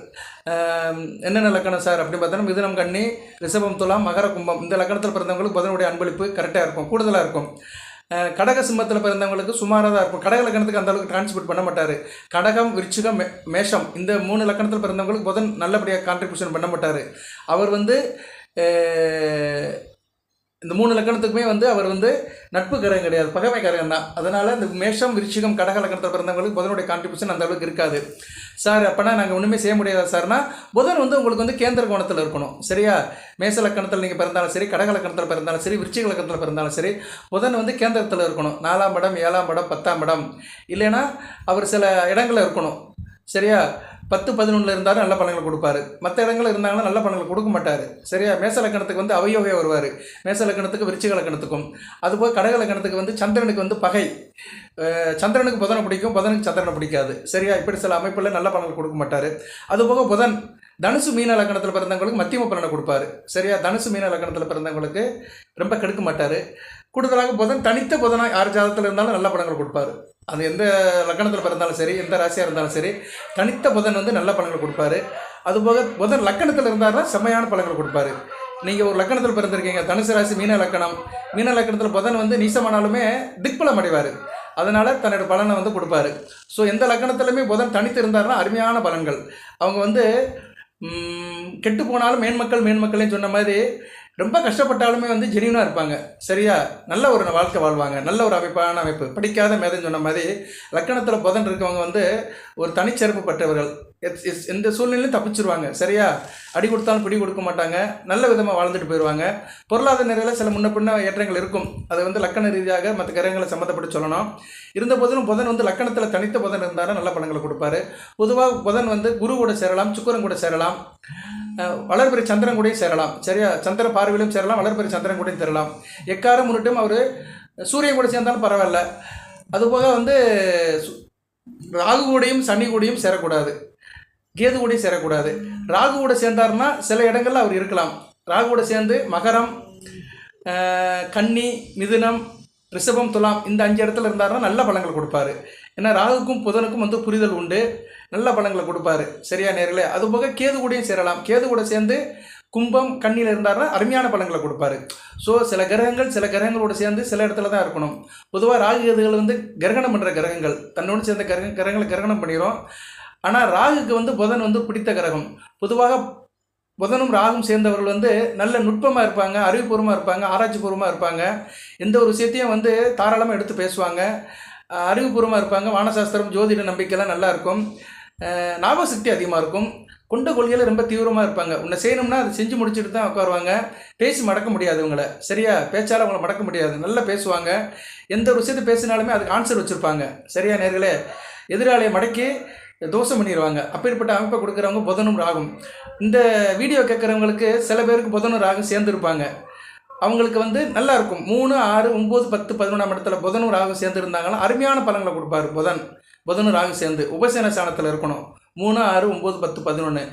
என்னென்ன லக்கணம் சார் அப்படின்னு பார்த்தோன்னா, மிதுனம், கன்னி, ரிஷபம், துலாம், மகர, கும்பம், இந்த லக்கணத்தில் பிறந்தவங்களுக்கு புதனுடைய அன்பளிப்பு கரெக்டாக இருக்கும், கூடுதலாக இருக்கும். கடக சிம்மத்தில் பிறந்தவங்களுக்கு சுமாராக தான் இருக்கும். கடக லக்கணத்துக்கு அந்த அளவுக்கு கான்ட்ரிபியூட் பண்ண மாட்டார். கடகம், விருச்சிகம், மேஷம் இந்த 3 லக்கணத்தில் பிறந்தவங்களுக்கு புதன் நல்லபடியாக கான்ட்ரிபியூஷன் பண்ண மாட்டார். அவர் வந்து இந்த 3 லக்கணத்துக்குமே வந்து அவர் வந்து நட்பு கிரகம் கிடையாது, பகைமை கிரகம் தான். அதனால் இந்த மேஷம், விருச்சிகம், கடக லக்கணத்தில் பிறந்தவங்களுக்கு புதனுடைய கான்ட்ரிபியூஷன் அந்த அளவுக்கு இருக்காது. சார் அப்போனா நாங்கள் ஒன்றுமே செய்ய முடியாதா சார்னா, புதன் வந்து உங்களுக்கு வந்து கேந்திர கோணத்தில் இருக்கணும். சரியா, மேஷ லக்கணத்தில் நீங்கள் பிறந்தாலும் சரி, கடக லக்கணத்தில் பிறந்தாலும் சரி, விருச்சிக லக்கணத்தில் பிறந்தாலும் சரி, புதன் வந்து கேந்திரத்தில் இருக்கணும். 4ஆம் இடம், 7ஆம் இடம், 10ஆம் இடம், இல்லைன்னா அவர் சில இடங்களில் இருக்கணும். சரியா, 10-11 இருந்தாலும் நல்ல பலன்களை கொடுப்பாரு. மற்ற இடங்கள் இருந்தாங்கன்னா நல்ல பலன்களை கொடுக்க மாட்டார். சரியா, மேச லக்கணத்துக்கு வந்து அவயோகே வருவார். மேச லக்கணத்துக்கு விருச்சிக லக்கணத்துக்கும். அதுபோல் கடக லக்கணத்துக்கு வந்து சந்திரனுக்கு வந்து பகை. சந்திரனுக்கு புதனை பிடிக்கும், புதனுக்கு சந்திரனை பிடிக்காது. சரியா, இப்படி சில அமைப்பில் நல்ல பலன்கள் கொடுக்க மாட்டார். அதுபோக புதன் தனுசு மீன லக்கணத்தில் பிறந்தவங்களுக்கு மத்தியம பலனை கொடுப்பாரு. சரியா, தனுசு மீன லக்கணத்தில் பிறந்தவங்களுக்கு ரொம்ப கெடுக்க மாட்டார். கூடுதலாக புதன் தனித்த புதனாக 6 ஜாதகத்தில் இருந்தாலும் நல்ல பலன்கள் கொடுப்பாரு. அது எந்த லக்கணத்தில் பிறந்தாலும் சரி, எந்த ராசியாக இருந்தாலும் சரி, தனித்த புதன் வந்து நல்ல பலன்கள் கொடுப்பாரு. அதுபோக புதன் லக்கணத்தில் இருந்தாருன்னா செம்மையான பலன்கள் கொடுப்பாரு. நீங்கள் ஒரு லக்கணத்தில் பிறந்திருக்கீங்க, தனுசு ராசி, மீன லக்கணத்தில் புதன் வந்து நீசமானாலுமே திக்பலம் அடைவார். அதனால் தன்னோட பலனை வந்து கொடுப்பாரு. ஸோ எந்த லக்கணத்துலையுமே புதன் தனித்து இருந்தாருன்னா அருமையான பலன்கள். அவங்க வந்து கெட்டு போனாலும் மேன்மக்கள்னு சொன்ன மாதிரி ரொம்ப கஷ்டப்பட்டாலுமே வந்து ஜெனியூனாக இருப்பாங்க. சரியா, நல்ல ஒரு வாழ்க்கை வாழ்வாங்க, நல்ல ஒரு அமைப்பு. படிக்காத மேதன்னு சொன்ன மாதிரி லக்கணத்தில் புதன் இருக்கவங்க வந்து ஒரு தனிச்சிறப்பு பட்டவர்கள். எந்த சூழ்நிலையும் தப்பிச்சிருவாங்க. சரியா, அடி கொடுத்தாலும் பிடி கொடுக்க மாட்டாங்க, நல்ல விதமாக வாழ்ந்துட்டு போயிடுவாங்க. பொருளாதார நிலையில் சில முன்ன பின்ன ஏற்றங்கள் இருக்கும். அது வந்து லக்கண ரீதியாக மற்ற கிரகங்களை சம்மந்தப்பட்டு சொல்லணும். இருந்த போதிலும் புதன் வந்து லக்கணத்தில் தனித்த புதன் இருந்தாலும் நல்ல பலன்களை கொடுப்பாரு. பொதுவாக புதன் வந்து குரு கூட சேரலாம், சுக்கிரன் கூட சேரலாம், வளர்பிறை சந்திரன் கூடயும் சேரலாம். சரியா, சந்திர பார்வையிலும் சேரலாம், வளர்பிறை சந்திரன் கூடயும் சேரலாம். எக்காரம் முன்னிட்டும் அவர் சூரியன் கூட சேர்ந்தாலும் பரவாயில்ல. அதுபோக வந்து ராகு கூடையும் சனி கூடையும் சேரக்கூடாது, கேது கூடையும் சேரக்கூடாது. ராகு கூட சேர்ந்தாருன்னா சில இடங்களில் அவர் இருக்கலாம். ராகு கூட சேர்ந்து மகரம், கன்னி, மிதுனம், ரிஷபம், துலாம் இந்த 5 இடத்துல இருந்தாருன்னா நல்ல பலன்கள் கொடுப்பாரு. ஏன்னா ராகுக்கும் புதனுக்கும் வந்து புரிதல் உண்டு, நல்ல பலன்களை கொடுப்பாரு. சரியா நேர்களே, அதுபோக கேது கூடயும் சேரலாம். கேது கூட சேர்ந்து கும்பம், கண்ணியில் இருந்தாருன்னா அருமையான பலன்களை கொடுப்பாரு. ஸோ சில கிரகங்களோடு சேர்ந்து சில இடத்துல தான் இருக்கணும். பொதுவாக ராகு கேதுகள் வந்து கிரகணம் பண்ணுற கிரகங்கள், தன்னோடு சேர்ந்த கிரகங்களை கிரகணம் பண்ணிடும். ஆனால் ராகுக்கு வந்து புதன் வந்து பிடித்த கிரகம். பொதுவாக புதனும் ராகும் சேர்ந்தவர்கள் வந்து நல்ல நுட்பமாக இருப்பாங்க, அறிவுபூர்வமாக இருப்பாங்க, ஆராய்ச்சிபூர்வமாக இருப்பாங்க. எந்த ஒரு விஷயத்தையும் வந்து தாராளமாக எடுத்து பேசுவாங்க, அறிவுபூர்வமாக இருப்பாங்க. வானசாஸ்திரம், ஜோதிட நம்பிக்கைலாம் நல்லா இருக்கும், ஞாபகசக்தி அதிகமாக இருக்கும். கொண்ட கொள்கையில் ரொம்ப தீவிரமாக இருப்பாங்க. உன்னை செய்யணும்னா அதை செஞ்சு முடிச்சுட்டு தான் உட்காருவாங்க. பேசி மடக்க முடியாது இவங்களை. சரியா? பேச்சால் அவங்கள மடக்க முடியாது. நல்லா பேசுவாங்க. எந்த ஒரு விஷயத்தை பேசினாலுமே அதுக்கு ஆன்சர் வச்சுருப்பாங்க. சரியா நேர்களே? எதிராளியை மடக்கி தோஷம் பண்ணிடுவாங்க. அப்பேற்பட்ட அமைப்பை கொடுக்குறவங்க புதனும் ராகும். இந்த வீடியோ கேட்குறவங்களுக்கு சில பேருக்கு புதனும் ராகும் சேர்ந்துருப்பாங்க. அவங்களுக்கு வந்து நல்லா இருக்கும். 3, 6, 9, 10, 11ஆம் இடத்துல புதனும் ராகும் சேர்ந்து இருந்தாங்கன்னா அருமையான பலன்களை கொடுப்பாரு. புதனும் ராகும் சேர்ந்து உபசேன ஸ்தானத்தில் இருக்கணும். 3, 6, 9, 10, 11.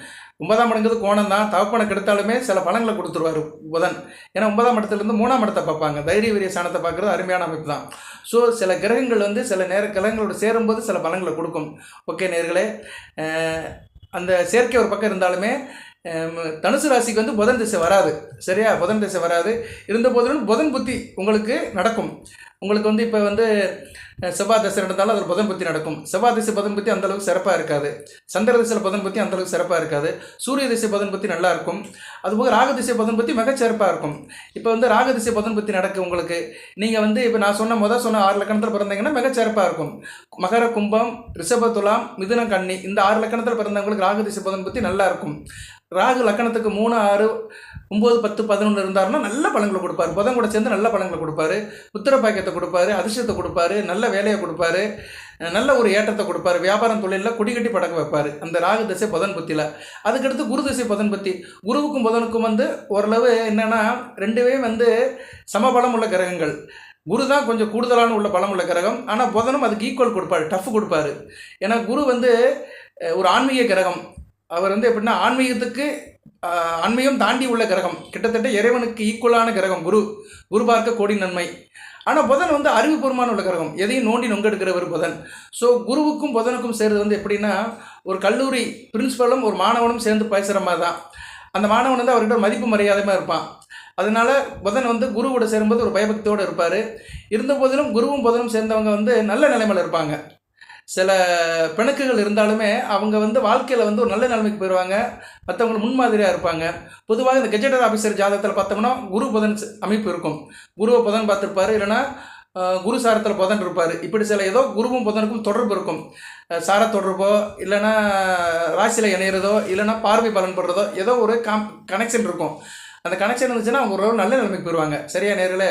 9ஆம் இடங்கிறது கோணம் தான். தகப்பனை கெடுத்தாலுமே சில பலன்களை கொடுத்துருவார் புதன். ஏன்னா 9ஆம் இடத்துலேருந்து 3ஆம் இடத்தை பார்ப்பாங்க. தைரிய வீரிய ஸ்தானத்தை பார்க்குறது அருமையான அமைப்பு தான். ஸோ சில கிரகங்கள் வந்து சில கிரகங்களோட சேரும்போது சில பலன்களை கொடுக்கும். ஓகே நேர்களே, அந்த சேர்க்கை ஒரு பக்கம் இருந்தாலுமே தனுசு ராசிக்கு வந்து புதன் திசை வராது. சரியா? புதன் திசை வராது. இருந்த போதிலும் புதன் புத்தி உங்களுக்கு நடக்கும். உங்களுக்கு வந்து இப்போ வந்து செவ்வாய் திசை நடந்தாலும் அதில் புதன் புத்தி நடக்கும். செவ்வாய் திசை புதன் புத்தி அந்தளவுக்கு சிறப்பாக இருக்காது. சந்திர திசையில் புதன் புத்தி அந்தளவுக்கு சிறப்பாக இருக்காது. சூரிய திசை புதன் புத்தி நல்லா இருக்கும். அதுபோக ராக திசை புதன் புத்தி மிகச்சிறப்பாக இருக்கும். இப்போ வந்து ராக திசை புதன் புத்தி நடக்கும் உங்களுக்கு. நீங்கள் வந்து இப்போ நான் சொன்ன 6 லக்கணத்தில் பிறந்தீங்கன்னா மிகச்சிறப்பாக இருக்கும். மகர, கும்பம், ரிஷப, துலாம், மிதுனம், கன்னி இந்த 6 லக்கணத்தில் பிறந்தவங்களுக்கு ராக திசை புதன் புத்தி நல்லா இருக்கும். ராகு லக்கணத்துக்கு 3, 6, 9, 10, 11 இருந்தாருன்னா நல்ல பலன்களை கொடுப்பாரு. புதன் கூட சேர்ந்து நல்ல பலன்களை கொடுப்பாரு. புத்திர பாக்கியத்தை கொடுப்பாரு. அதிர்ஷ்டத்தை கொடுப்பாரு. நல்ல வேலையை கொடுப்பாரு. நல்ல ஒரு ஏற்றத்தை கொடுப்பாரு. வியாபாரம் தொழிலில் குடிக்கட்டி படக்க வைப்பார் அந்த ராகு திசை புதன் புத்தியில். அதுக்கடுத்து குரு திசை புதன் புத்தி. குருவுக்கும் புதனுக்கும் வந்து ஓரளவு என்னென்னா ரெண்டுமே வந்து சமபலம் உள்ள கிரகங்கள். குரு தான் கொஞ்சம் கூடுதலான உள்ள பலம் உள்ள கிரகம். ஆனால் புதனும் அதுக்கு ஈக்குவல் கொடுப்பாரு, டஃப் கொடுப்பாரு. ஏன்னா குரு வந்து ஒரு ஆன்மீக கிரகம். அவர் வந்து எப்படின்னா ஆன்மீகம் தாண்டி உள்ள கிரகம். கிட்டத்தட்ட இறைவனுக்கு ஈக்குவலான கிரகம் குரு பார்க்க கோடி நன்மை. ஆனால் புதன் வந்து அறிவுபூர்வமான உள்ள கிரகம். எதையும் நோண்டி நொங்கெடுக்கிறவர் புதன். ஸோ குருவுக்கும் புதனுக்கும் சேர்றது வந்து எப்படின்னா ஒரு கல்லூரி பிரின்சிபலும் ஒரு மாணவனும் சேர்ந்து பேசுகிற மாதிரி தான். அந்த மாணவன் வந்து அவர்கிட்ட மதிப்பு மரியாதையாக இருப்பான். அதனால் புதன் வந்து குருவோட சேரும்போது ஒரு பயபக்தியோடு இருப்பார். இருந்த போதிலும் குருவும் புதனும் சேர்ந்தவங்க வந்து நல்ல நிலைமையில் இருப்பாங்க. சில பிணக்குகள் இருந்தாலுமே அவங்க வந்து வாழ்க்கையில் வந்து ஒரு நல்ல நிலைமைக்கு போயிடுவாங்க. மற்றவங்களுக்கு முன்மாதிரியாக இருப்பாங்க. பொதுவாக இந்த கெஜெட்டர் ஆஃபீஸர் ஜாதகத்தில் பார்த்தோம்னா குரு புதன் அமைப்பு இருக்கும். குருவை புதன் பார்த்துருப்பார். இல்லைனா குரு சாரத்தில் புதன் இருப்பார். இப்படி சில ஏதோ குருவும் புதனுக்கும் தொடர்பு இருக்கும். சார தொடர்போ இல்லைனா ராசியில் இணையிறதோ இல்லைனா பார்வை பலன் படுறதோ ஏதோ ஒரு கனெக்ஷன் இருக்கும். அந்த கனெக்ஷன் இருந்துச்சுன்னா அவங்க ஒரு நல்ல நிலைமைக்கு போயிடுவாங்க. சரியா நேரில்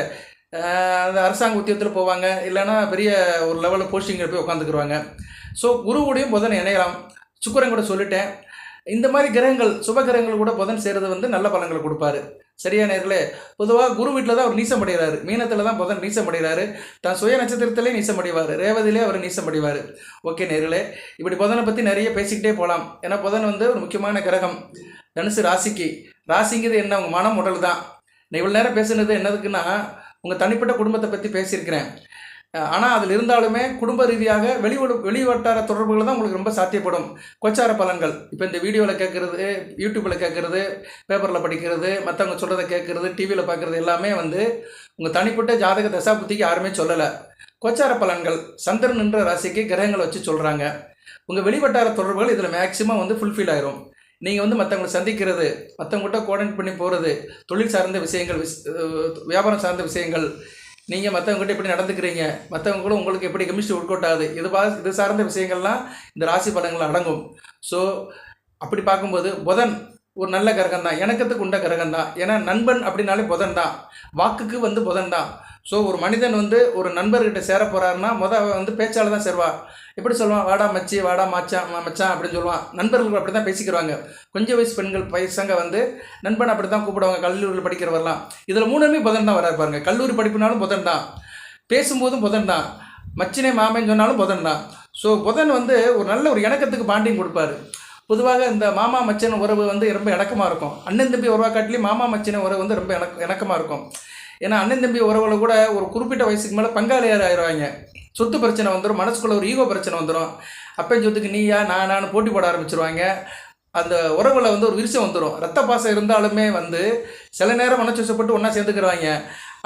அந்த அரசாங்க உத்தியோகத்தில் போவாங்க. இல்லைனா பெரிய ஒரு லெவலில் போஸ்டிங்கில் போய் உட்காந்துக்குருவாங்க. ஸோ குருவோடையும் புதன் இணையலாம். சுக்கிரன் கூட சொல்லிட்டேன். இந்த மாதிரி கிரகங்கள் சுப கிரகங்கள் கூட புதன் சேருறது வந்து நல்ல பலன்களை கொடுப்பாரு. சரியா நேர்களே? பொதுவாக குரு வீட்டில் தான் அவர் நீசம் அடைகிறாரு. மீனத்தில் தான் புதன் நீசம் அடைகிறாரு. தான் சுய நட்சத்திரத்திலே நீசம் அடைவார். ரேவதிலே அவர் நீசம் அடைவார். ஓகே நேர்களே, இப்படி புதனை பற்றி நிறைய பேசிக்கிட்டே போகலாம். ஏன்னா புதன் வந்து ஒரு முக்கியமான கிரகம். தனுசு ராசிங்கிறது என்ன? உங்கள் மனம் உடல் தான். நான் இவ்வளோ நேரம் பேசுனது என்னதுக்குன்னா உங்கள் தனிப்பட்ட குடும்பத்தை பற்றி பேசியிருக்கிறேன். ஆனால் அதில் இருந்தாலுமே குடும்ப ரீதியாக வெளிவட்டார தொடர்புகள் தான் உங்களுக்கு ரொம்ப சாத்தியப்படும். கோச்சார பலன்கள் இப்போ இந்த வீடியோவில் கேட்குறது, யூடியூப்பில் கேட்குறது, பேப்பரில் படிக்கிறது, மற்றவங்க சொல்கிறத கேட்குறது, டிவியில் பார்க்குறது எல்லாமே வந்து உங்கள் தனிப்பட்ட ஜாதக தசாபுத்திக்கு யாருமே சொல்லலை. கோச்சார பலன்கள் சந்திரன் என்ற ராசிக்கு கிரகங்களை வச்சு சொல்கிறாங்க. உங்கள் வெளிவட்டார தொடர்புகள் இதில் மேக்சிமம் வந்து ஃபுல்ஃபில் ஆயிரும். நீங்கள் வந்து மற்றவங்களை சந்திக்கிறது, மற்றவங்கள்ட்ட கோஆர்டினேட் பண்ணி போகிறது, தொழில் சார்ந்த விஷயங்கள், வியாபாரம் சார்ந்த விஷயங்கள், நீங்கள் மற்றவங்ககிட்ட எப்படி நடந்துக்கிறீங்க, மற்றவங்களும் உங்களுக்கு எப்படி கெமிஸ்ட்ரி ஒர்க் அவுட் ஆகுது, இது சார்ந்த விஷயங்கள்லாம் இந்த ராசி பலன்கள் அடங்கும். ஸோ அப்படி பார்க்கும்போது புதன் ஒரு நல்ல கிரகம் தான். இணக்கத்துக்கு உண்ட கிரகம் தான். ஏன்னா நண்பன் அப்படின்னாலே புதன் தான். வாக்குக்கு வந்து புதன் தான். ஸோ ஒரு மனிதன் வந்து ஒரு நண்பர்கிட்ட சேர போகிறாருன்னா வந்து பேச்சால் தான் சேருவா. எப்படி சொல்லுவான்? வாடா மச்சி, வாடா மச்சான் அப்படின்னு சொல்லுவான். நண்பர்கள் அப்படி தான் பேசிக்கிறாங்க. கொஞ்சம் வயசு பெண்கள் பசங்க வந்து நண்பன் அப்படி தான் கூப்பிடுவாங்க. கல்லூரியில் படிக்கிறவரெல்லாம் இதில் 3மே புதன் தான் வராது பாருங்க. கல்லூரி படிப்புனாலும் புதன் தான், பேசும்போதும் புதன் தான், மச்சினே மாமேன்னு சொன்னாலும் புதன் தான். ஸோ புதன் வந்து ஒரு நல்ல ஒரு இணக்கத்துக்கு பாண்டிங் கொடுப்பாரு. பொதுவாக இந்த மாமா மச்சன் உறவு வந்து ரொம்ப இணக்கமாக இருக்கும். அண்ணன் தம்பி உறவை காட்டிலையும் மாமா மச்சின உறவு வந்து ரொம்ப இணக்கமாக இருக்கும். ஏன்னா அண்ணன் தம்பி உறவில் கூட ஒரு குறிப்பிட்ட வயசுக்கு மேலே பங்காளியார் ஆயிடுவாங்க. சொத்து பிரச்சனை வந்துடும், மனசுக்குள்ளே ஒரு ஈகோ பிரச்சனை வந்துடும். அப்பன் சொத்துக்கு நீயா நான் போட்டி போட ஆரம்பிச்சிருவாங்க. அந்த உறவில் வந்து ஒரு விரிசம் வந்துடும். ரத்த பாசம் இருந்தாலுமே வந்து சில நேரம் மனச்சுசப்பட்டு ஒன்றா சேர்ந்துக்கிறாங்க.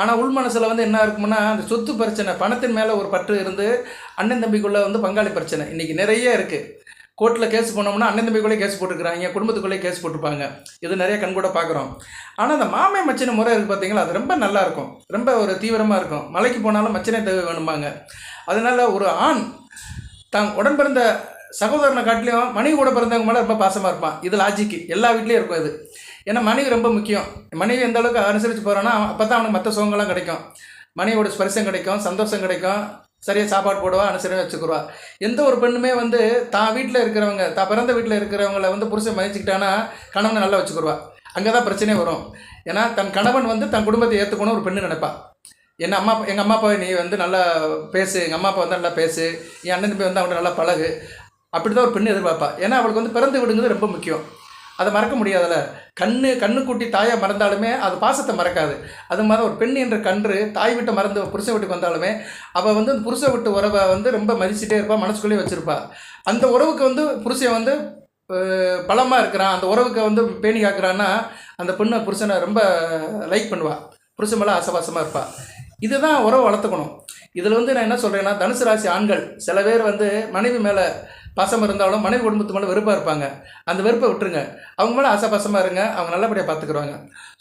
ஆனால் உள் மனசில் வந்து என்ன இருக்கும்னா அந்த சொத்து பிரச்சனை, பணத்தின் மேலே ஒரு பற்று இருந்து அண்ணன் தம்பிக்குள்ளே வந்து பங்காளி பிரச்சனை இன்றைக்கி நிறைய இருக்குது. கோர்ட்டில் கேஸ் போனோம்னா அண்ணன் தம்பிக்குள்ளே கேஸ் போட்டுக்கிறாங்க, குடும்பத்துக்குள்ளே கேஸ் போட்டுப்பாங்க. இது நிறைய கண்கூட பார்க்குறோம். ஆனால் அந்த மாமே மச்சின முறை இருக்குது பார்த்தீங்களா, அது ரொம்ப நல்லாயிருக்கும், ரொம்ப ஒரு தீவிரமாக இருக்கும். மலைக்கு போனாலும் மச்சினை தேவை வேணுமாங்க. அதனால் ஒரு ஆண் தான் உடன் பிறந்த சகோதரனை காட்டிலையும் மனைவி கூட பிறந்தவங்க மேலே ரொம்ப பாசமாக இருப்பான். இது லாஜிக்கு, எல்லா வீட்லேயும் இருக்கும் இது. ஏன்னா மனைவி ரொம்ப முக்கியம். மனைவி எந்த அளவுக்கு அனுசரித்து போகிறான்னா அப்போ தான் அவனுக்கு மற்ற சுகங்கள்லாம் கிடைக்கும். மனைவியோட ஸ்பரிசம் கிடைக்கும், சந்தோஷம் கிடைக்கும், சரியாக சாப்பாடு போடுவா, அனுசரித்து வச்சுக்குருவா. எந்த ஒரு பெண்ணுமே வந்து தான் வீட்டில் இருக்கிறவங்க, தான் பிறந்த வீட்டில் இருக்கிறவங்கள வந்து புருஷன் மதிச்சுக்கிட்டானா கணவனை நல்லா வச்சுக்குருவா. அங்கே தான் பிரச்சனையே வரும். ஏன்னா தன் கணவன் வந்து தன் குடும்பத்தை ஏற்றுக்கணும் ஒரு பெண்ணு நினைப்பா. எங்கள் அம்மா அப்பாவை நீ வந்து நல்லா பேசு, எங்கள் அம்மா அப்பா வந்து நல்லா பேசு, என் அண்ணன் தம்பி வந்து அவங்கள்ட்ட நல்லா பழகு, அப்படி தான் ஒரு பெண்ணு எதிர்பார்ப்பா. ஏன்னா அவளுக்கு வந்து பிறந்து விடுங்கிறது ரொம்ப முக்கியம். அதை மறக்க முடியாதுல்ல. கண்ணுக்குட்டி தாயாக மறந்தாலுமே அது பாசத்தை மறக்காது. அது மாதிரி ஒரு பெண் என்ற கன்று தாய் விட்டு மறந்து புருஷ வீட்டுக்கு வந்தாலுமே அவள் வந்து புருஷ விட்டு உறவை வந்து ரொம்ப மதிச்சுட்டே இருப்பாள், மனசுக்குள்ளேயே வச்சுருப்பா. அந்த உறவுக்கு வந்து புருஷன் வந்து பலமாக இருக்கிறான், அந்த உறவுக்கு வந்து பேணி காக்குறான்னா அந்த பெண்ணை புருஷனை ரொம்ப லைக் பண்ணுவாள், புருஷன் மேலே ஆசபாசமாக இருப்பாள். இதுதான் உறவை வளர்த்துக்கணும். இதில் வந்து நான் என்ன சொல்கிறேன்னா, தனுசு ராசி ஆண்கள் சில பேர் வந்து மனைவி மேலே பாசம் இருந்தாலும் மனைவி குடும்பத்து மேலே வெறுப்பாக இருப்பாங்க. அந்த வெறுப்பை விட்டுருங்க, அவங்க மேலே ஆசைபாசமாக இருங்க, அவங்க நல்லபடியாக பார்த்துக்குருவாங்க.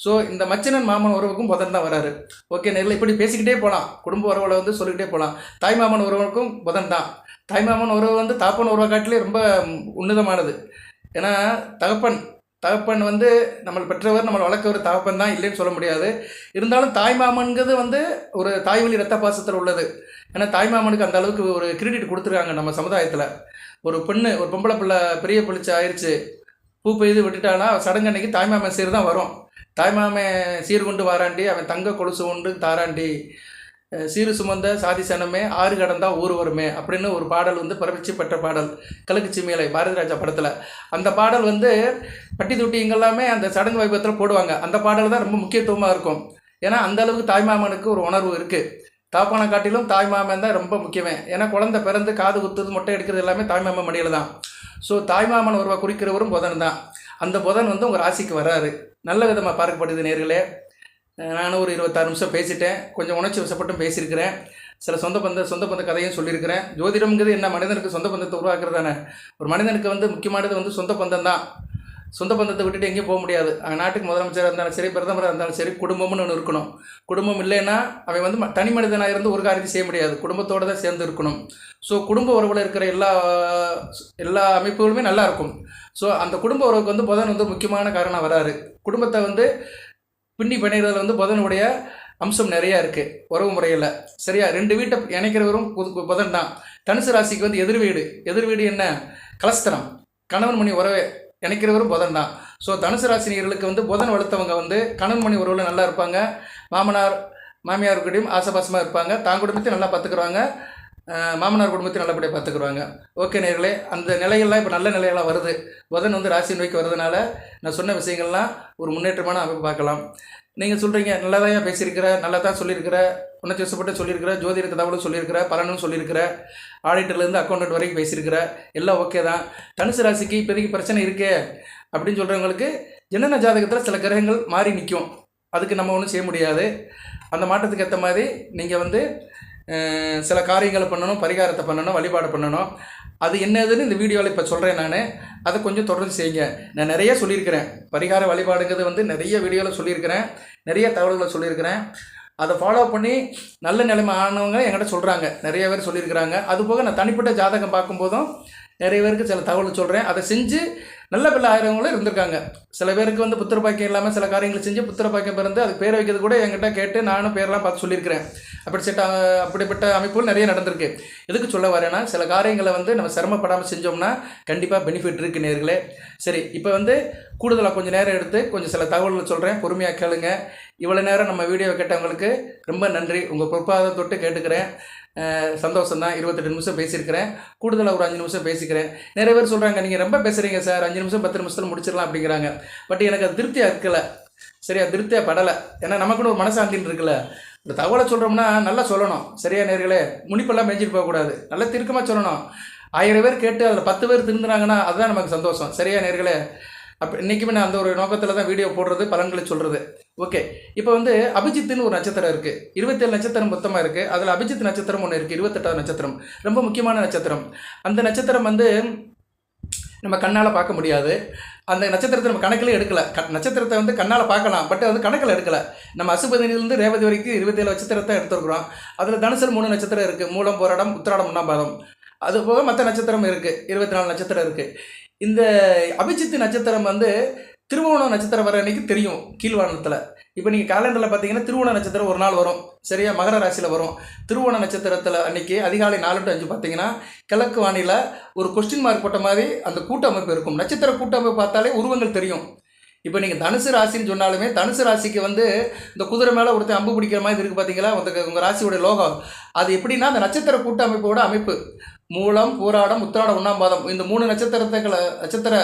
ஸோ இந்த மச்சினன் மாமன் உறவுக்கும் புதன் தான் வராரு. ஓகே, நேரில் இப்படி பேசிக்கிட்டே போகலாம், குடும்ப உறவுகளை வந்து சொல்லிக்கிட்டே போகலாம். தாய் மாமன் உறவுக்கும் புதன் தான். தாய் மாமன் உறவு வந்து தாப்பன் உறவை காட்டிலே ரொம்ப உன்னதமானது. ஏன்னா தகப்பன் வந்து நம்மளை பெற்றவர், நம்மளை வளர்க்கவர் தகப்பன் தான், இல்லைன்னு சொல்ல முடியாது. இருந்தாலும் தாய் மாமன்கிறது வந்து ஒரு தாய் வழி ரத்த பாசத்தில் உள்ளது. ஏன்னா தாய் மாமனுக்கு அந்த அளவுக்கு ஒரு கிரெடிட் கொடுத்துருக்காங்க நம்ம சமுதாயத்தில். ஒரு பொம்பளை பிள்ளை பெரிய பிள்ளைச்சு ஆயிடுச்சு, பூ பெய்து விட்டுட்டானா சடங்கு அன்னைக்கு தாய்மாமன் சீர் தான் வரும். தாய்மாமன் சீர் கொண்டு வாராண்டி, அவன் தங்க கொலுசு கொண்டு தாராண்டி, சீரு சுமந்த சாதி சனமே ஆறு கடந்தா ஊர் வருமே அப்படின்னு ஒரு பாடல் வந்து பரவிச்சு பெற்ற பாடல், கிழக்கு சிமியலை பாரதி ராஜா படத்தில். அந்த பாடல் வந்து பட்டி தொட்டி இங்கெல்லாமே அந்த சடங்கு வைபவத்தில் போடுவாங்க. அந்த பாடல் தான் ரொம்ப முக்கியத்துவமாக இருக்கும். ஏன்னா அந்த அளவுக்கு தாய்மாமனுக்கு ஒரு உணர்வு இருக்குது. தாப்பானை காட்டிலும் தாய்மாமன் தான் ரொம்ப முக்கியமே. ஏன்னா குழந்தை பிறந்து காது குத்துறது, மொட்டை எடுக்கிறது எல்லாமே தாய்மாமன் மடியில் தான். ஸோ தாய்மாமன் உறவை குறிக்கிறவரும் புதன் தான். அந்த புதன் வந்து உங்கள் ராசிக்கு வராரு. நல்ல விதமாக பார்க்கப்படுது நேர்களே. நானும் ஒரு 26 நிமிஷம் பேசிட்டேன், கொஞ்சம் உணர்ச்சி வசப்பட்டும் பேசியிருக்கிறேன். சில சொந்த பந்த கதையும் சொல்லியிருக்கிறேன். ஜோதிடம்ங்கிறது என்ன, மனிதனுக்கு சொந்த பந்தத்தை உருவாக்குறது தானே. ஒரு மனிதனுக்கு வந்து முக்கியமானது வந்து சொந்த பந்தம் தான். சொந்த பந்தத்தை விட்டுட்டு எங்கேயும் போக முடியாது. நாட்டுக்கு முதலமைச்சராக இருந்தாலும் சரி, பிரதமராக இருந்தாலும் சரி, குடும்பம்னு ஒன்று இருக்கணும். குடும்பம் இல்லைன்னா அவன் வந்து தனி மனிதனாக இருந்து ஒரு காரியத்தை செய்ய முடியாது, குடும்பத்தோடு தான் சேர்ந்து இருக்கணும். ஸோ குடும்ப உறவில் இருக்கிற எல்லா அமைப்புகளுமே நல்லா இருக்கும். ஸோ அந்த குடும்ப உறவுக்கு வந்து புதன் வந்து முக்கியமான காரணம் வராரு. குடும்பத்தை வந்து பின்னி பிணைகிறதுல வந்து புதனுடைய அம்சம் நிறையா இருக்குது உறவு முறையில். சரியா, 2 வீட்டை இணைக்கிறவரும் புதன் தான். தனுசு ராசிக்கு வந்து எதிர்வீடு என்ன, கலஸ்தரம், கணவன் மணி உறவை இணைக்கிறவரும் புதன் தான். ஸோ தனுசு ராசினியர்களுக்கு வந்து புதன் வளர்த்தவங்க வந்து கணவன் மணி உறவில் நல்லா இருப்பாங்க, மாமனார் மாமியார் கூடயும் ஆசபாசமாக இருப்பாங்க, தான் குடும்பத்தையும் நல்லா பார்த்துக்குருவாங்க, மாமனார் குடும்பத்தையும் நல்லபடியாக பார்த்துக்குருவாங்க. ஓகே நேர்களே, அந்த நிலைகள்லாம் இப்போ நல்ல நிலையெல்லாம் வருது. புதன் வந்து ராசி நோக்கி வர்றதுனால நான் சொன்ன விஷயங்கள்லாம் ஒரு முன்னேற்றமான அமைப்பு பார்க்கலாம். நீங்கள் சொல்கிறீங்க நல்லா தான் பேசியிருக்கிற, நல்லா தான் சொல்லியிருக்கிற, உணர்ச்சி வசப்பட்டு சொல்லியிருக்கிற, ஜோதிடருக்கு தகவலும் சொல்லியிருக்கிற, பலனும் சொல்லியிருக்கிற, ஆடிட்டர்லேருந்து அக்கௌண்ட் வரைக்கும் பேசியிருக்கிற, எல்லாம் ஓகே தான். தனுசு ராசிக்கு இப்போதைக்கு பிரச்சனை இருக்கே அப்படின்னு சொல்கிறவங்களுக்கு என்னென்ன ஜாதகத்தில் சில கிரகங்கள் மாறி நிற்கும், அதுக்கு நம்ம ஒன்றும் செய்ய முடியாது. அந்த மாற்றத்துக்கு ஏற்ற மாதிரி நீங்கள் வந்து சில காரியங்களை பண்ணணும், பரிகாரத்தை பண்ணணும், வழிபாடு பண்ணணும். அது என்னதுன்னு இந்த வீடியோவில் இப்போ சொல்கிறேன். நான் அதை கொஞ்சம் தொடர்ந்து செய்யுங்க. நான் நிறைய சொல்லியிருக்கிறேன், பரிகார வழிபாடுங்கிறது வந்து நிறைய வீடியோவில் சொல்லியிருக்கிறேன், நிறைய தகவல்களை சொல்லியிருக்கிறேன். அதை ஃபாலோ பண்ணி நல்ல நிலைமை ஆனவங்க என்கிட்ட சொல்கிறாங்க, நிறைய பேர் சொல்லியிருக்கிறாங்க. அதுபோக நான் தனிப்பட்ட ஜாதகம் பார்க்கும்போதும் நிறைய பேருக்கு சில தகவல் சொல்கிறேன். அதை செஞ்சு நல்ல பிள்ளை ஆயிரவங்களும் இருந்திருக்காங்க. சில பேருக்கு வந்து புத்திர பாக்கியம் இல்லாமல் சில காரியங்களை செஞ்சு புத்திர பாக்கியம் பிறந்து அதுக்கு பேர் வைக்கிறது கூட என்கிட்ட கேட்டு நானும் பேரெலாம் பார்த்து சொல்லியிருக்கிறேன். அப்படிப்பட்ட அமைப்புகள் நிறைய நடந்திருக்கு. எதுக்கு சொல்ல வரேன்னா, சில காரியங்களை வந்து நம்ம சிரமப்படாமல் செஞ்சோம்னா கண்டிப்பாக பெனிஃபிட் இருக்குது நேர்களே. சரி, இப்போ வந்து கூடுதலாக கொஞ்சம் நேரம் எடுத்து கொஞ்சம் சில தகவல்கள் சொல்கிறேன், பொறுமையாக கேளுங்க. இவ்வளோ நேரம் நம்ம வீடியோவை கேட்டவங்களுக்கு ரொம்ப நன்றி. உங்கள் பொறுப்பாக தொட்டு கேட்டுக்கிறேன். சந்தோஷம்தான். 28 நிமிஷம் பேசியிருக்கிறேன், கூடுதலாக ஒரு 5 நிமிஷம் பேசிக்கிறேன். நிறைய பேர் சொல்கிறாங்க நீங்கள் ரொம்ப பேசுகிறீங்க சார், 5 நிமிஷம் 10 நிமிஷத்தில் முடிச்சிடலாம் அப்படிங்கிறாங்க. பட் எனக்கு அது திருப்தியாக இருக்கலை, சரியா, திருப்தியாக படலை. ஏன்னா நமக்குன்னு ஒரு மனசாந்தின்னு இருக்குல்ல. இந்த தகவலை சொல்கிறோம்னா நல்லா சொல்லணும். சரியா நேர்களே, முனிப்பெல்லாம் மேய்ஞ்சிட்டு போகக்கூடாது, நல்லா திருக்கமாக சொல்லணும். 1000 பேர் கேட்டு அதில் 10 பேர் திருந்துறாங்கன்னா அதுதான் நமக்கு சந்தோஷம். சரியா நேர்களே, அப்போ இன்றைக்குமே நான் அந்த ஒரு நோக்கத்தில் தான் வீடியோ போடுறது, பலன்களை சொல்கிறது. ஓகே, இப்போ வந்து அபிஜித்துன்னு ஒரு நட்சத்திரம் இருக்குது. 27 நட்சத்திரம் மொத்தமாக இருக்குது. அதில் அபிஜித் நட்சத்திரம் ஒன்று இருக்குது, 28வது நட்சத்திரம், ரொம்ப முக்கியமான நட்சத்திரம். அந்த நட்சத்திரம் வந்து நம்ம கண்ணால் பார்க்க முடியாது. அந்த நட்சத்திரத்தை நம்ம கணக்கில் எடுக்கலை. நட்சத்திரத்தை வந்து கண்ணால் பார்க்கலாம், பட் வந்து கணக்கில் எடுக்கலை. நம்ம அசுபதியிலிருந்து ரேவதி வரைக்கும் 27 நட்சத்திரத்தை எடுத்துருக்குறோம். அதில் தனுசு 3 நட்சத்திரம் இருக்குது, மூலம், போராடம், உத்திராடம், 1ஆம் பாதம். அது போக மற்ற நட்சத்திரம் இருக்குது, 24 நட்சத்திரம் இருக்குது. இந்த அபிஜித்து நட்சத்திரம் வந்து திருவோணம் நட்சத்திரம் வர அன்னைக்கு தெரியும் கீழ்வானத்தில். இப்போ நீங்கள் கேலண்டரில் பார்த்தீங்கன்னா திருவோண நட்சத்திரம் ஒரு நாள் வரும், சரியா, மகர ராசியில் வரும். திருவோண நட்சத்திரத்தில் அன்றைக்கி அதிகாலை 4 to 5 பார்த்தீங்கன்னா கிழக்கு வானியில் ஒரு கொஸ்டின் மார்க் போட்ட மாதிரி அந்த கூட்டமைப்பு இருக்கும். நட்சத்திர கூட்டமைப்பு பார்த்தாலே உருவங்கள் தெரியும். இப்போ நீங்கள் தனுசு ராசின்னு சொன்னாலுமே தனுசு ராசிக்கு வந்து இந்த குதிரை மேலே ஒருத்தர் அம்பு பிடிக்கிற மாதிரி இருக்குது பார்த்தீங்களா, உங்கள் ராசியோடைய லோகம். அது எப்படின்னா அந்த நட்சத்திர கூட்டமைப்போட அமைப்பு மூலம், பூராடம், உத்திராடம், 1ஆம் பாதம் இந்த 3 நட்சத்திர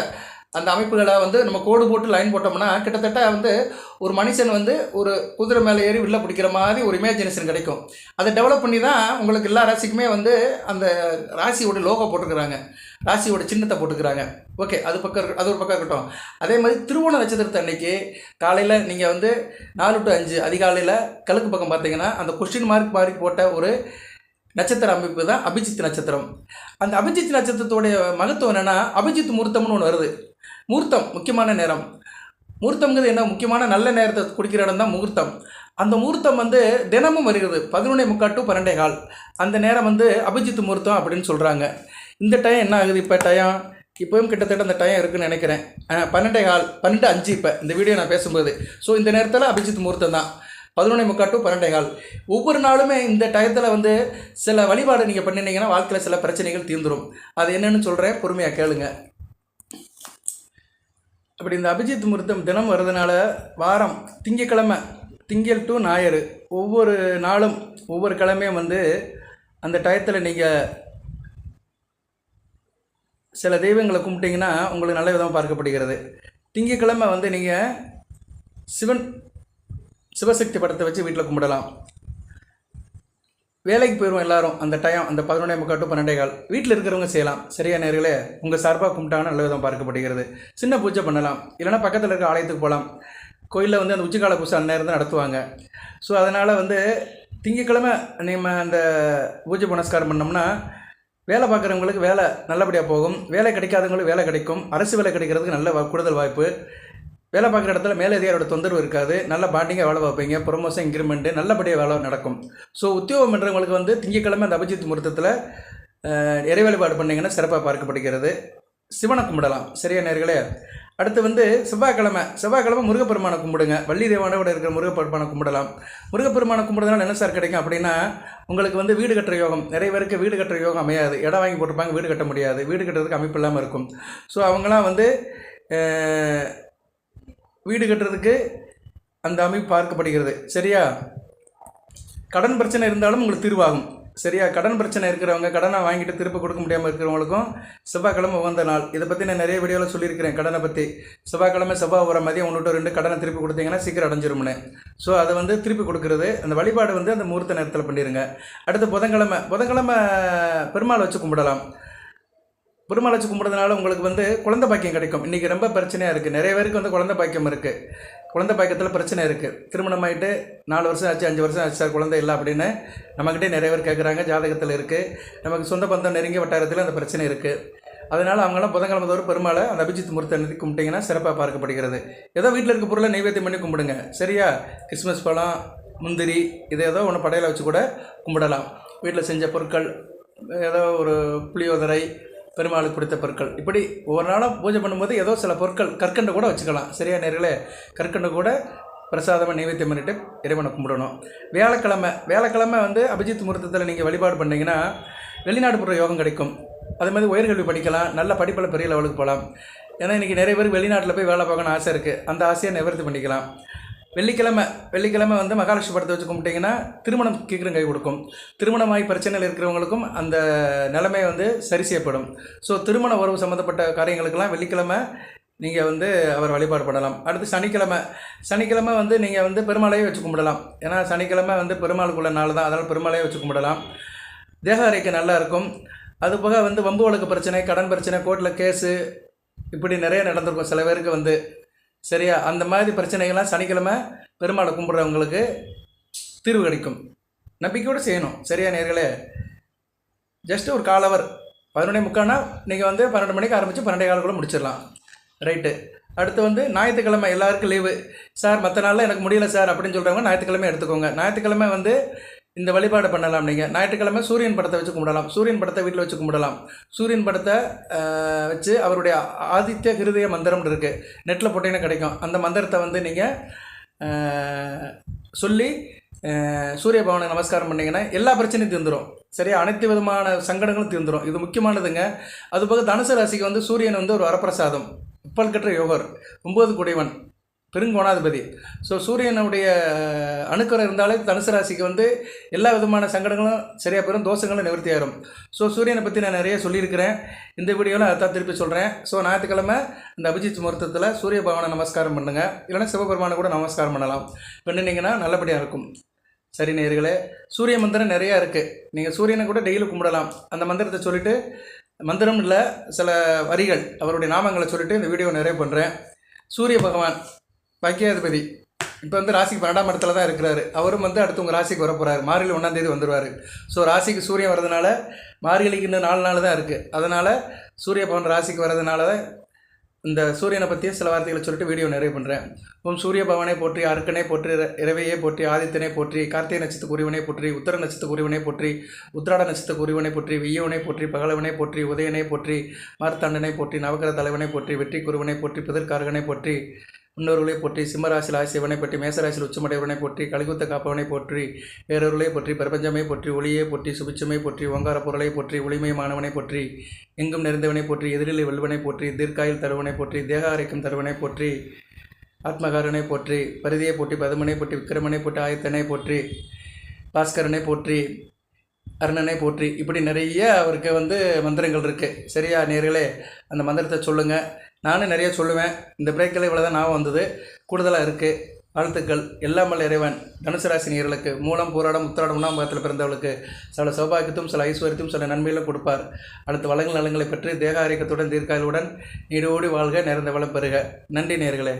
அந்த அமைப்புகளை வந்து நம்ம கோடு போட்டு லைன் போட்டோம்னா கிட்டத்தட்ட வந்து ஒரு மனுஷன் வந்து ஒரு குதிரை மேலே ஏறி வில்ல பிடிக்கிற மாதிரி ஒரு இமேஜினேஷன் கிடைக்கும். அதை டெவலப் பண்ணி தான் உங்களுக்கு எல்லா ராசிக்குமே வந்து அந்த ராசியோட லோகோ போட்டுக்கிறாங்க, ராசியோட சின்னத்தை போட்டுக்கிறாங்க. ஓகே, அது ஒரு பக்கம் இருக்கட்டும். அதே மாதிரி திருவோண நட்சத்திரத்தை அன்னைக்கு காலையில் நீங்கள் வந்து 4 to 5 அதிகாலையில் கிழக்கு பக்கம் பார்த்தீங்கன்னா அந்த கொஸ்டின் மார்க் மாதிரி போட்ட ஒரு நட்சத்திர அமைப்பு தான் அபிஜித் நட்சத்திரம். அந்த அபிஜித் நட்சத்திரத்துடைய மகத்துவம் என்னென்னா, அபிஜித் முகூர்த்தம்னு ஒன்று வருது. முகூர்த்தம் முக்கியமான நேரம். முகூர்த்தம்ங்கிறது என்ன, முக்கியமான நல்ல நேரத்தை குடிக்கிற இடம் தான் முகூர்த்தம். அந்த முகூர்த்தம் வந்து தினமும் வருகிறது 11:45 to 12:15. அந்த நேரம் வந்து அபிஜித் முகூர்த்தம் அப்படின்னு சொல்கிறாங்க. இந்த டைம் என்ன ஆகுது, இப்போ டைம் இப்போவும் கிட்டத்தட்ட அந்த டைம் இருக்குதுன்னு நினைக்கிறேன், 12:15, 12:05 இப்போ இந்த வீடியோ நான் பேசும்போது. ஸோ இந்த நேரத்தில் அபிஜித் முகூர்த்தம் தான் 11:45 to 12:15. ஒவ்வொரு நாளுமே இந்த டயத்தில் வந்து சில வழிபாடு நீங்கள் பண்ணினீங்கன்னா வாழ்க்கையில் சில பிரச்சனைகள் தீர்ந்துடும். அது என்னென்னு சொல்கிறேன், பொறுமையாக கேளுங்க. அப்படி இந்த அபிஜித் முகூர்த்தம் தினம் வர்றதுனால வாரம் திங்கக்கிழமை, திங்கள் டு ஞாயிறு ஒவ்வொரு நாளும் ஒவ்வொரு கிழமையும் வந்து அந்த டயத்தில் நீங்கள் சில தெய்வங்களை கும்பிட்டிங்கன்னா உங்களுக்கு நல்ல விதமாக பார்க்கப்படுகிறது. திங்கக்கிழமை வந்து நீங்கள் சிவசக்தி படத்தை வச்சு வீட்டில் கும்பிடலாம். வேலைக்கு போயிடுவோம் எல்லோரும் அந்த டைம், அந்த 11:45 to 12:15 வீட்டில் இருக்கிறவங்க செய்யலாம். சரியா நேர்களே, உங்கள் சார்பாக கும்பிட்டாங்கன்னா நல்ல விதம் பார்க்கப்படுகிறது. சின்ன பூஜை பண்ணலாம், இல்லைனா பக்கத்தில் இருக்க ஆலயத்துக்கு போகலாம். கோயிலில் வந்து அந்த உச்சிக்கால பூஜை அந்நேரம் தான் நடத்துவாங்க. ஸோ அதனால் வந்து திங்கக்கிழமை நம்ம அந்த பூஜை புனஸ்காரம் பண்ணோம்னா வேலை பார்க்குறவங்களுக்கு வேலை நல்லபடியாக போகும், வேலை கிடைக்காதவங்களுக்கு வேலை கிடைக்கும், அரசு வேலை கிடைக்கிறதுக்கு நல்ல கூடுதல் வாய்ப்பு. வேலை பார்க்குற இடத்துல மேலதிகாரோட தொந்தரவு இருக்காது, நல்ல பாண்டிங்காக வேலை பார்ப்பீங்க, ப்ரொமோஷன் இன்க்ரிமெண்ட்டு நல்லபடியாக வேலை நடக்கும். ஸோ உத்தியோகம் பண்ணுறவங்களுக்கு வந்து திங்கக்கிழமை அந்த அபிஜித் முகூர்த்தத்தில் இறை வழிபாடு பண்ணிங்கன்னா சிறப்பாக பார்க்கப்படுகிறது. சிவனை கும்பிடலாம். சரியா நேர்களே. அடுத்து வந்து செவ்வாய்க்கிழமை முருகப்பெருமானை கும்பிடுங்க. வள்ளி தேவானோட இருக்கிற முருகப்பெருமானை கும்பிடலாம். முருகப்பெருமானை கும்பிடுறதுனால என்ன சார் கிடைக்கும் அப்படின்னா, உங்களுக்கு வந்து வீடு கட்டுற யோகம், நிறைய பேருக்கு வீடு கட்டுற யோகம் அமையாது, இடம் வாங்கி போட்டிருப்பாங்க, வீடு கட்ட முடியாது, வீடு கட்டுறதுக்கு அமைப்பு இல்லாமல் இருக்கும். ஸோ அவங்களாம் வந்து வீடு கட்டுறதுக்கு அந்த அமைப்பு பார்க்கப்படுகிறது. சரியா. கடன் பிரச்சனை இருந்தாலும் உங்களுக்கு தீர்வாகும். சரியா. கடன் பிரச்சனை இருக்கிறவங்க, கடனை வாங்கிட்டு திருப்பி கொடுக்க முடியாமல் இருக்கிறவங்களுக்கும் செவ்வாய்க்கிழமை உகந்த நாள். இதை பற்றி நான் நிறைய வீடியோவில் சொல்லியிருக்கிறேன் கடனை பற்றி. செவ்வாய் ஒரு மதியம் 1 to 2 கடனை திருப்பி கொடுத்தீங்கன்னா சீக்கிரம் அடைஞ்சிருமுன்னு. ஸோ அதை வந்து திருப்பி கொடுக்குறது, அந்த வழிபாடு வந்து அந்த முகூர்த்த நேரத்தில் பண்ணிடுங்க. அடுத்து புதன்கிழமை பெருமாள் வச்சு கும்பிடலாம். பெருமாள் வச்சு கும்பிட்றதுனால உங்களுக்கு வந்து குழந்தை பாக்கியம் கிடைக்கும். இன்றைக்கி ரொம்ப பிரச்சனையாக இருக்குது, நிறைய பேருக்கு வந்து குழந்தை பாக்கியம் இருக்குது, குழந்தை பாக்கியத்தில் பிரச்சனை இருக்குது. திருமணம் ஆகிட்டு 4 வருஷம் ஆச்சு, 5 வருஷம் ஆச்சு சார் குழந்தை இல்லை அப்படின்னு நம்மக்கிட்டே நிறைய பேர் கேட்குறாங்க. ஜாதகத்தில் இருக்குது, நமக்கு சொந்த பந்தம் நெருங்கிய வட்டாரத்தில் அந்த பிரச்சனை இருக்குது. அதனால் அவங்களாம் புதன்கிழமை தோறும் பெருமாளை அந்த அபிஜித் முகூர்த்த அன்னைக்கு கும்பிட்டிங்கன்னா சிறப்பாக பார்க்கப்படுகிறது. ஏதோ வீட்டில் இருக்க பொருளை நைவேத்தியம் பண்ணி கும்பிடுங்க. சரியா. கிறிஸ்மஸ் பழம், முந்திரி, இதை ஏதோ ஒன்று படையில் வச்சு கூட கும்பிடலாம். வீட்டில் செஞ்ச பொருட்கள், ஏதோ ஒரு புளியோதரை, பெருமாளுக்கு பிடித்த பொருட்கள், இப்படி ஒவ்வொரு நாளும் பூஜை பண்ணும்போது ஏதோ சில பொருட்கள், கற்கண்டு கூட வச்சுக்கலாம். சரியா நேர்களே. கற்கண்டு கூட பிரசாதமாக நைவேத்தியம் பண்ணிவிட்டு இறைவனை கும்பிடணும். வியாழக்கிழமை வந்து அபிஜித் முகூர்த்தத்தில் நீங்கள் வழிபாடு பண்ணிங்கன்னா வெளிநாடு போகிற யோகம் கிடைக்கும். அதே மாதிரி உயர்கல்வி படிக்கலாம், நல்ல படிப்பில் பெரிய லெவலுக்கு போகலாம். ஏன்னா இன்றைக்கி நிறைய பேருக்கு வெளிநாட்டில் போய் வேலை பார்க்கணும்னு ஆசை இருக்குது, அந்த ஆசையை நிவர்த்தி பண்ணிக்கலாம். வெள்ளிக்கிழமை வந்து மகாலட்சுமி படத்தை வச்சு கும்பிட்டிங்கன்னா திருமணம் சீக்கிரம் கை கொடுக்கும். திருமணமாகி பிரச்சனையில் இருக்கிறவங்களுக்கும் அந்த நிலைமை வந்து சரி செய்யப்படும். ஸோ திருமண உறவு சம்மந்தப்பட்ட காரியங்களுக்கெல்லாம் வெள்ளிக்கிழமை நீங்கள் வந்து அவர் வழிபாடு பண்ணலாம். அடுத்து சனிக்கிழமை வந்து நீங்கள் வந்து பெருமாளையே வச்சு கும்பிடலாம். ஏன்னா சனிக்கிழமை வந்து பெருமாளுக்குள்ள நாள் தான், அதனால் பெருமாளையே வச்சு கும்பிடலாம். தேக ஆரோக்கியம் நல்லா இருக்கும். அதுபோக வந்து வம்பு வழக்கு பிரச்சனை, கடன் பிரச்சனை, கோர்ட்டில் கேஸு, இப்படி நிறைய நடந்திருக்கும் சில பேருக்கு வந்து. சரியா. அந்த மாதிரி பிரச்சனைகள்லாம் சனிக்கிழமை பெருமாளை கும்பிட்றவங்களுக்கு தீர்வு கிடைக்கும். நம்பிக்கையோடு செய்யணும். சரியா நேர்களே. ஜஸ்ட்டு ஒரு காலவர் 11:45 நீங்கள் வந்து 12 மணிக்கு ஆரம்பித்து 12:15 கூட முடிச்சிடலாம். ரைட்டு. அடுத்து வந்து ஞாயிற்றுக்கிழமை எல்லாருக்கும் லீவு. சார் மற்ற நாளில் எனக்கு முடியல சார் அப்படின்னு சொல்கிறவங்க ஞாயிற்றுக்கிழமை எடுத்துக்கோங்க. ஞாயிற்றுக்கிழமை வந்து இந்த வழிபாடு பண்ணலாம். நீங்கள் ஞாயிற்றுக்கிழமை சூரியன் படத்தை வச்சு கும்பிடலாம். சூரியன் படத்தை வீட்டில் வச்சு கும்பிடலாம். சூரியன் படத்தை வச்சு அவருடைய ஆதித்ய ஹிருதய மந்திரம்னு இருக்குது, நெட்டில் போட்டிங்கன்னா கிடைக்கும். அந்த மந்திரத்தை வந்து நீங்கள் சொல்லி சூரிய பகவானை நமஸ்காரம் பண்ணிங்கன்னா எல்லா பிரச்சனையும் தீர்ந்துடும். சரியா? அனைத்து விதமான சங்கடங்களும் தீர்ந்துடும். இது முக்கியமானதுங்க. அதுபோக தனுசு ராசிக்கு வந்து சூரியன் வந்து ஒரு வரப்பிரசாதம், உப்பல்கற்ற யோகர், 9 குடைவன், பெருங்கோணாதிபதி. ஸோ சூரியனுடைய அணுக்கரை இருந்தாலே தனுசு ராசிக்கு வந்து எல்லா விதமான சங்கடங்களும் சரியாக பெறும், தோஷங்களும் நிவர்த்தி ஆயிரும். ஸோ சூரியனை பற்றி நான் நிறைய சொல்லியிருக்கிறேன். இந்த வீடியோவில் அதான் திருப்பி சொல்கிறேன். ஸோ ஞாயிற்றுக்கிழமை இந்த அபிஜித் முகூர்த்தத்தில் சூரிய பகவானை நமஸ்காரம் பண்ணுங்கள். இல்லைன்னா சிவபெருமானை கூட நமஸ்காரம் பண்ணலாம். பண்ணினீங்கன்னா நல்லபடியாக இருக்கும். சரி நேயர்களே, சூரிய மந்திரம் நிறையா இருக்குது. நீங்கள் சூரியனை கூட டெய்லி கும்பிடலாம். அந்த மந்திரத்தை சொல்லிவிட்டு, மந்திரம் இல்லை சில வரிகள் அவருடைய நாமங்களை சொல்லிவிட்டு இந்த வீடியோ நிறைய பண்ணுறேன். சூரிய பகவான் பாக்கியாதிபதி இப்போ வந்து ராசிக்கு 12ஆம் இடத்துல தான் இருக்கிறாரு. அவரும் வந்து அடுத்து உங்கள் ராசிக்கு வர போகிறார். மார்கழி 1ஆம் தேதி வந்துடுவார். ஸோ ராசிக்கு சூரியன் வரதுனால மார்கழிக்கு இன்னும் 4 நாள் தான் இருக்குது. அதனால் சூரிய பகவான் ராசிக்கு வரதுனால இந்த சூரியனை பற்றிய சில வார்த்தைகளை சொல்லிட்டு வீடியோ நிறைய பண்ணுறேன். ஓம் சூரிய பகவானை போற்றி, அருக்கனை போற்றி, இரவையே போற்றி, ஆதித்தனை போற்றி, கார்த்திகை நட்சத்திர குறிவனை போற்றி, உத்தர நட்சத்திர குறிவனை போற்றி, உத்திராட நட்சத்திர குறிவனை போற்றி, வெய்யவனை போற்றி, பகலவனை போற்றி, உதயனை போற்றி, மார்த்தாண்டனை போற்றி, நவகிரக தலைவனை போற்றி, வெற்றி குருவனை போற்றி, பிதற்காரகனை போற்றி, முன்னோர்களை போற்றி, சிம்மராசியில் ஆசியவனை போற்றி, மேசராசியில் உச்சமடைவனை போற்றி, கலிகுத்த காப்பவனை போற்றி, பேரொருளை போற்றி, பிரபஞ்சமை போற்றி, ஒளியை போற்றி, சுபிச்சமை போற்றி, ஓங்கார பொருளை போற்றி, ஒளிமயமானவனை போற்றி, எங்கும் நிறைந்தவனை போற்றி, எதிரிலை வெல்வனை போற்றி, தீர்க்காயில் தருவனை போற்றி, தேக அரைக்கும் தருவனை போற்றி, ஆத்மகாரனை போற்றி, பரிதியை போற்றி, பதுமனை போற்றி, விக்கிரமனை போற்றி, ஆயத்தனை போற்றி, பாஸ்கரனை போற்றி, அருணனை போற்றி, இப்படி நிறைய அவருக்கு வந்து மந்திரங்கள் இருக்குது. சரியா நேயர்களே? அந்த மந்திரத்தை சொல்லுங்கள். நானும் நிறைய சொல்லுவேன். இந்த பிரேக்கில் இவ்வளோ தான் ஞாபகம் வந்தது, கூடுதலாக இருக்குது. வாழ்த்துக்கள். எல்லாம் வல்ல இறைவன் தனுசு ராசி நேயர்களுக்கு, மூலம் பூராடம் உத்திராடம் 1ஆம் பாகத்தில் பிறந்தவர்களுக்கு சில சௌபாகியத்தும் சில ஐஸ்வர்யத்தையும் சில நன்மையிலும் கொடுப்பார். அடுத்து வளங்கள் நலங்களை பெற்று தேக ஆரோக்கியத்துடன் தீர்க்காயுடன் நீடோடி வாழ்க, நிறைந்த வளம் பெறுக. நன்றி நேயர்களே.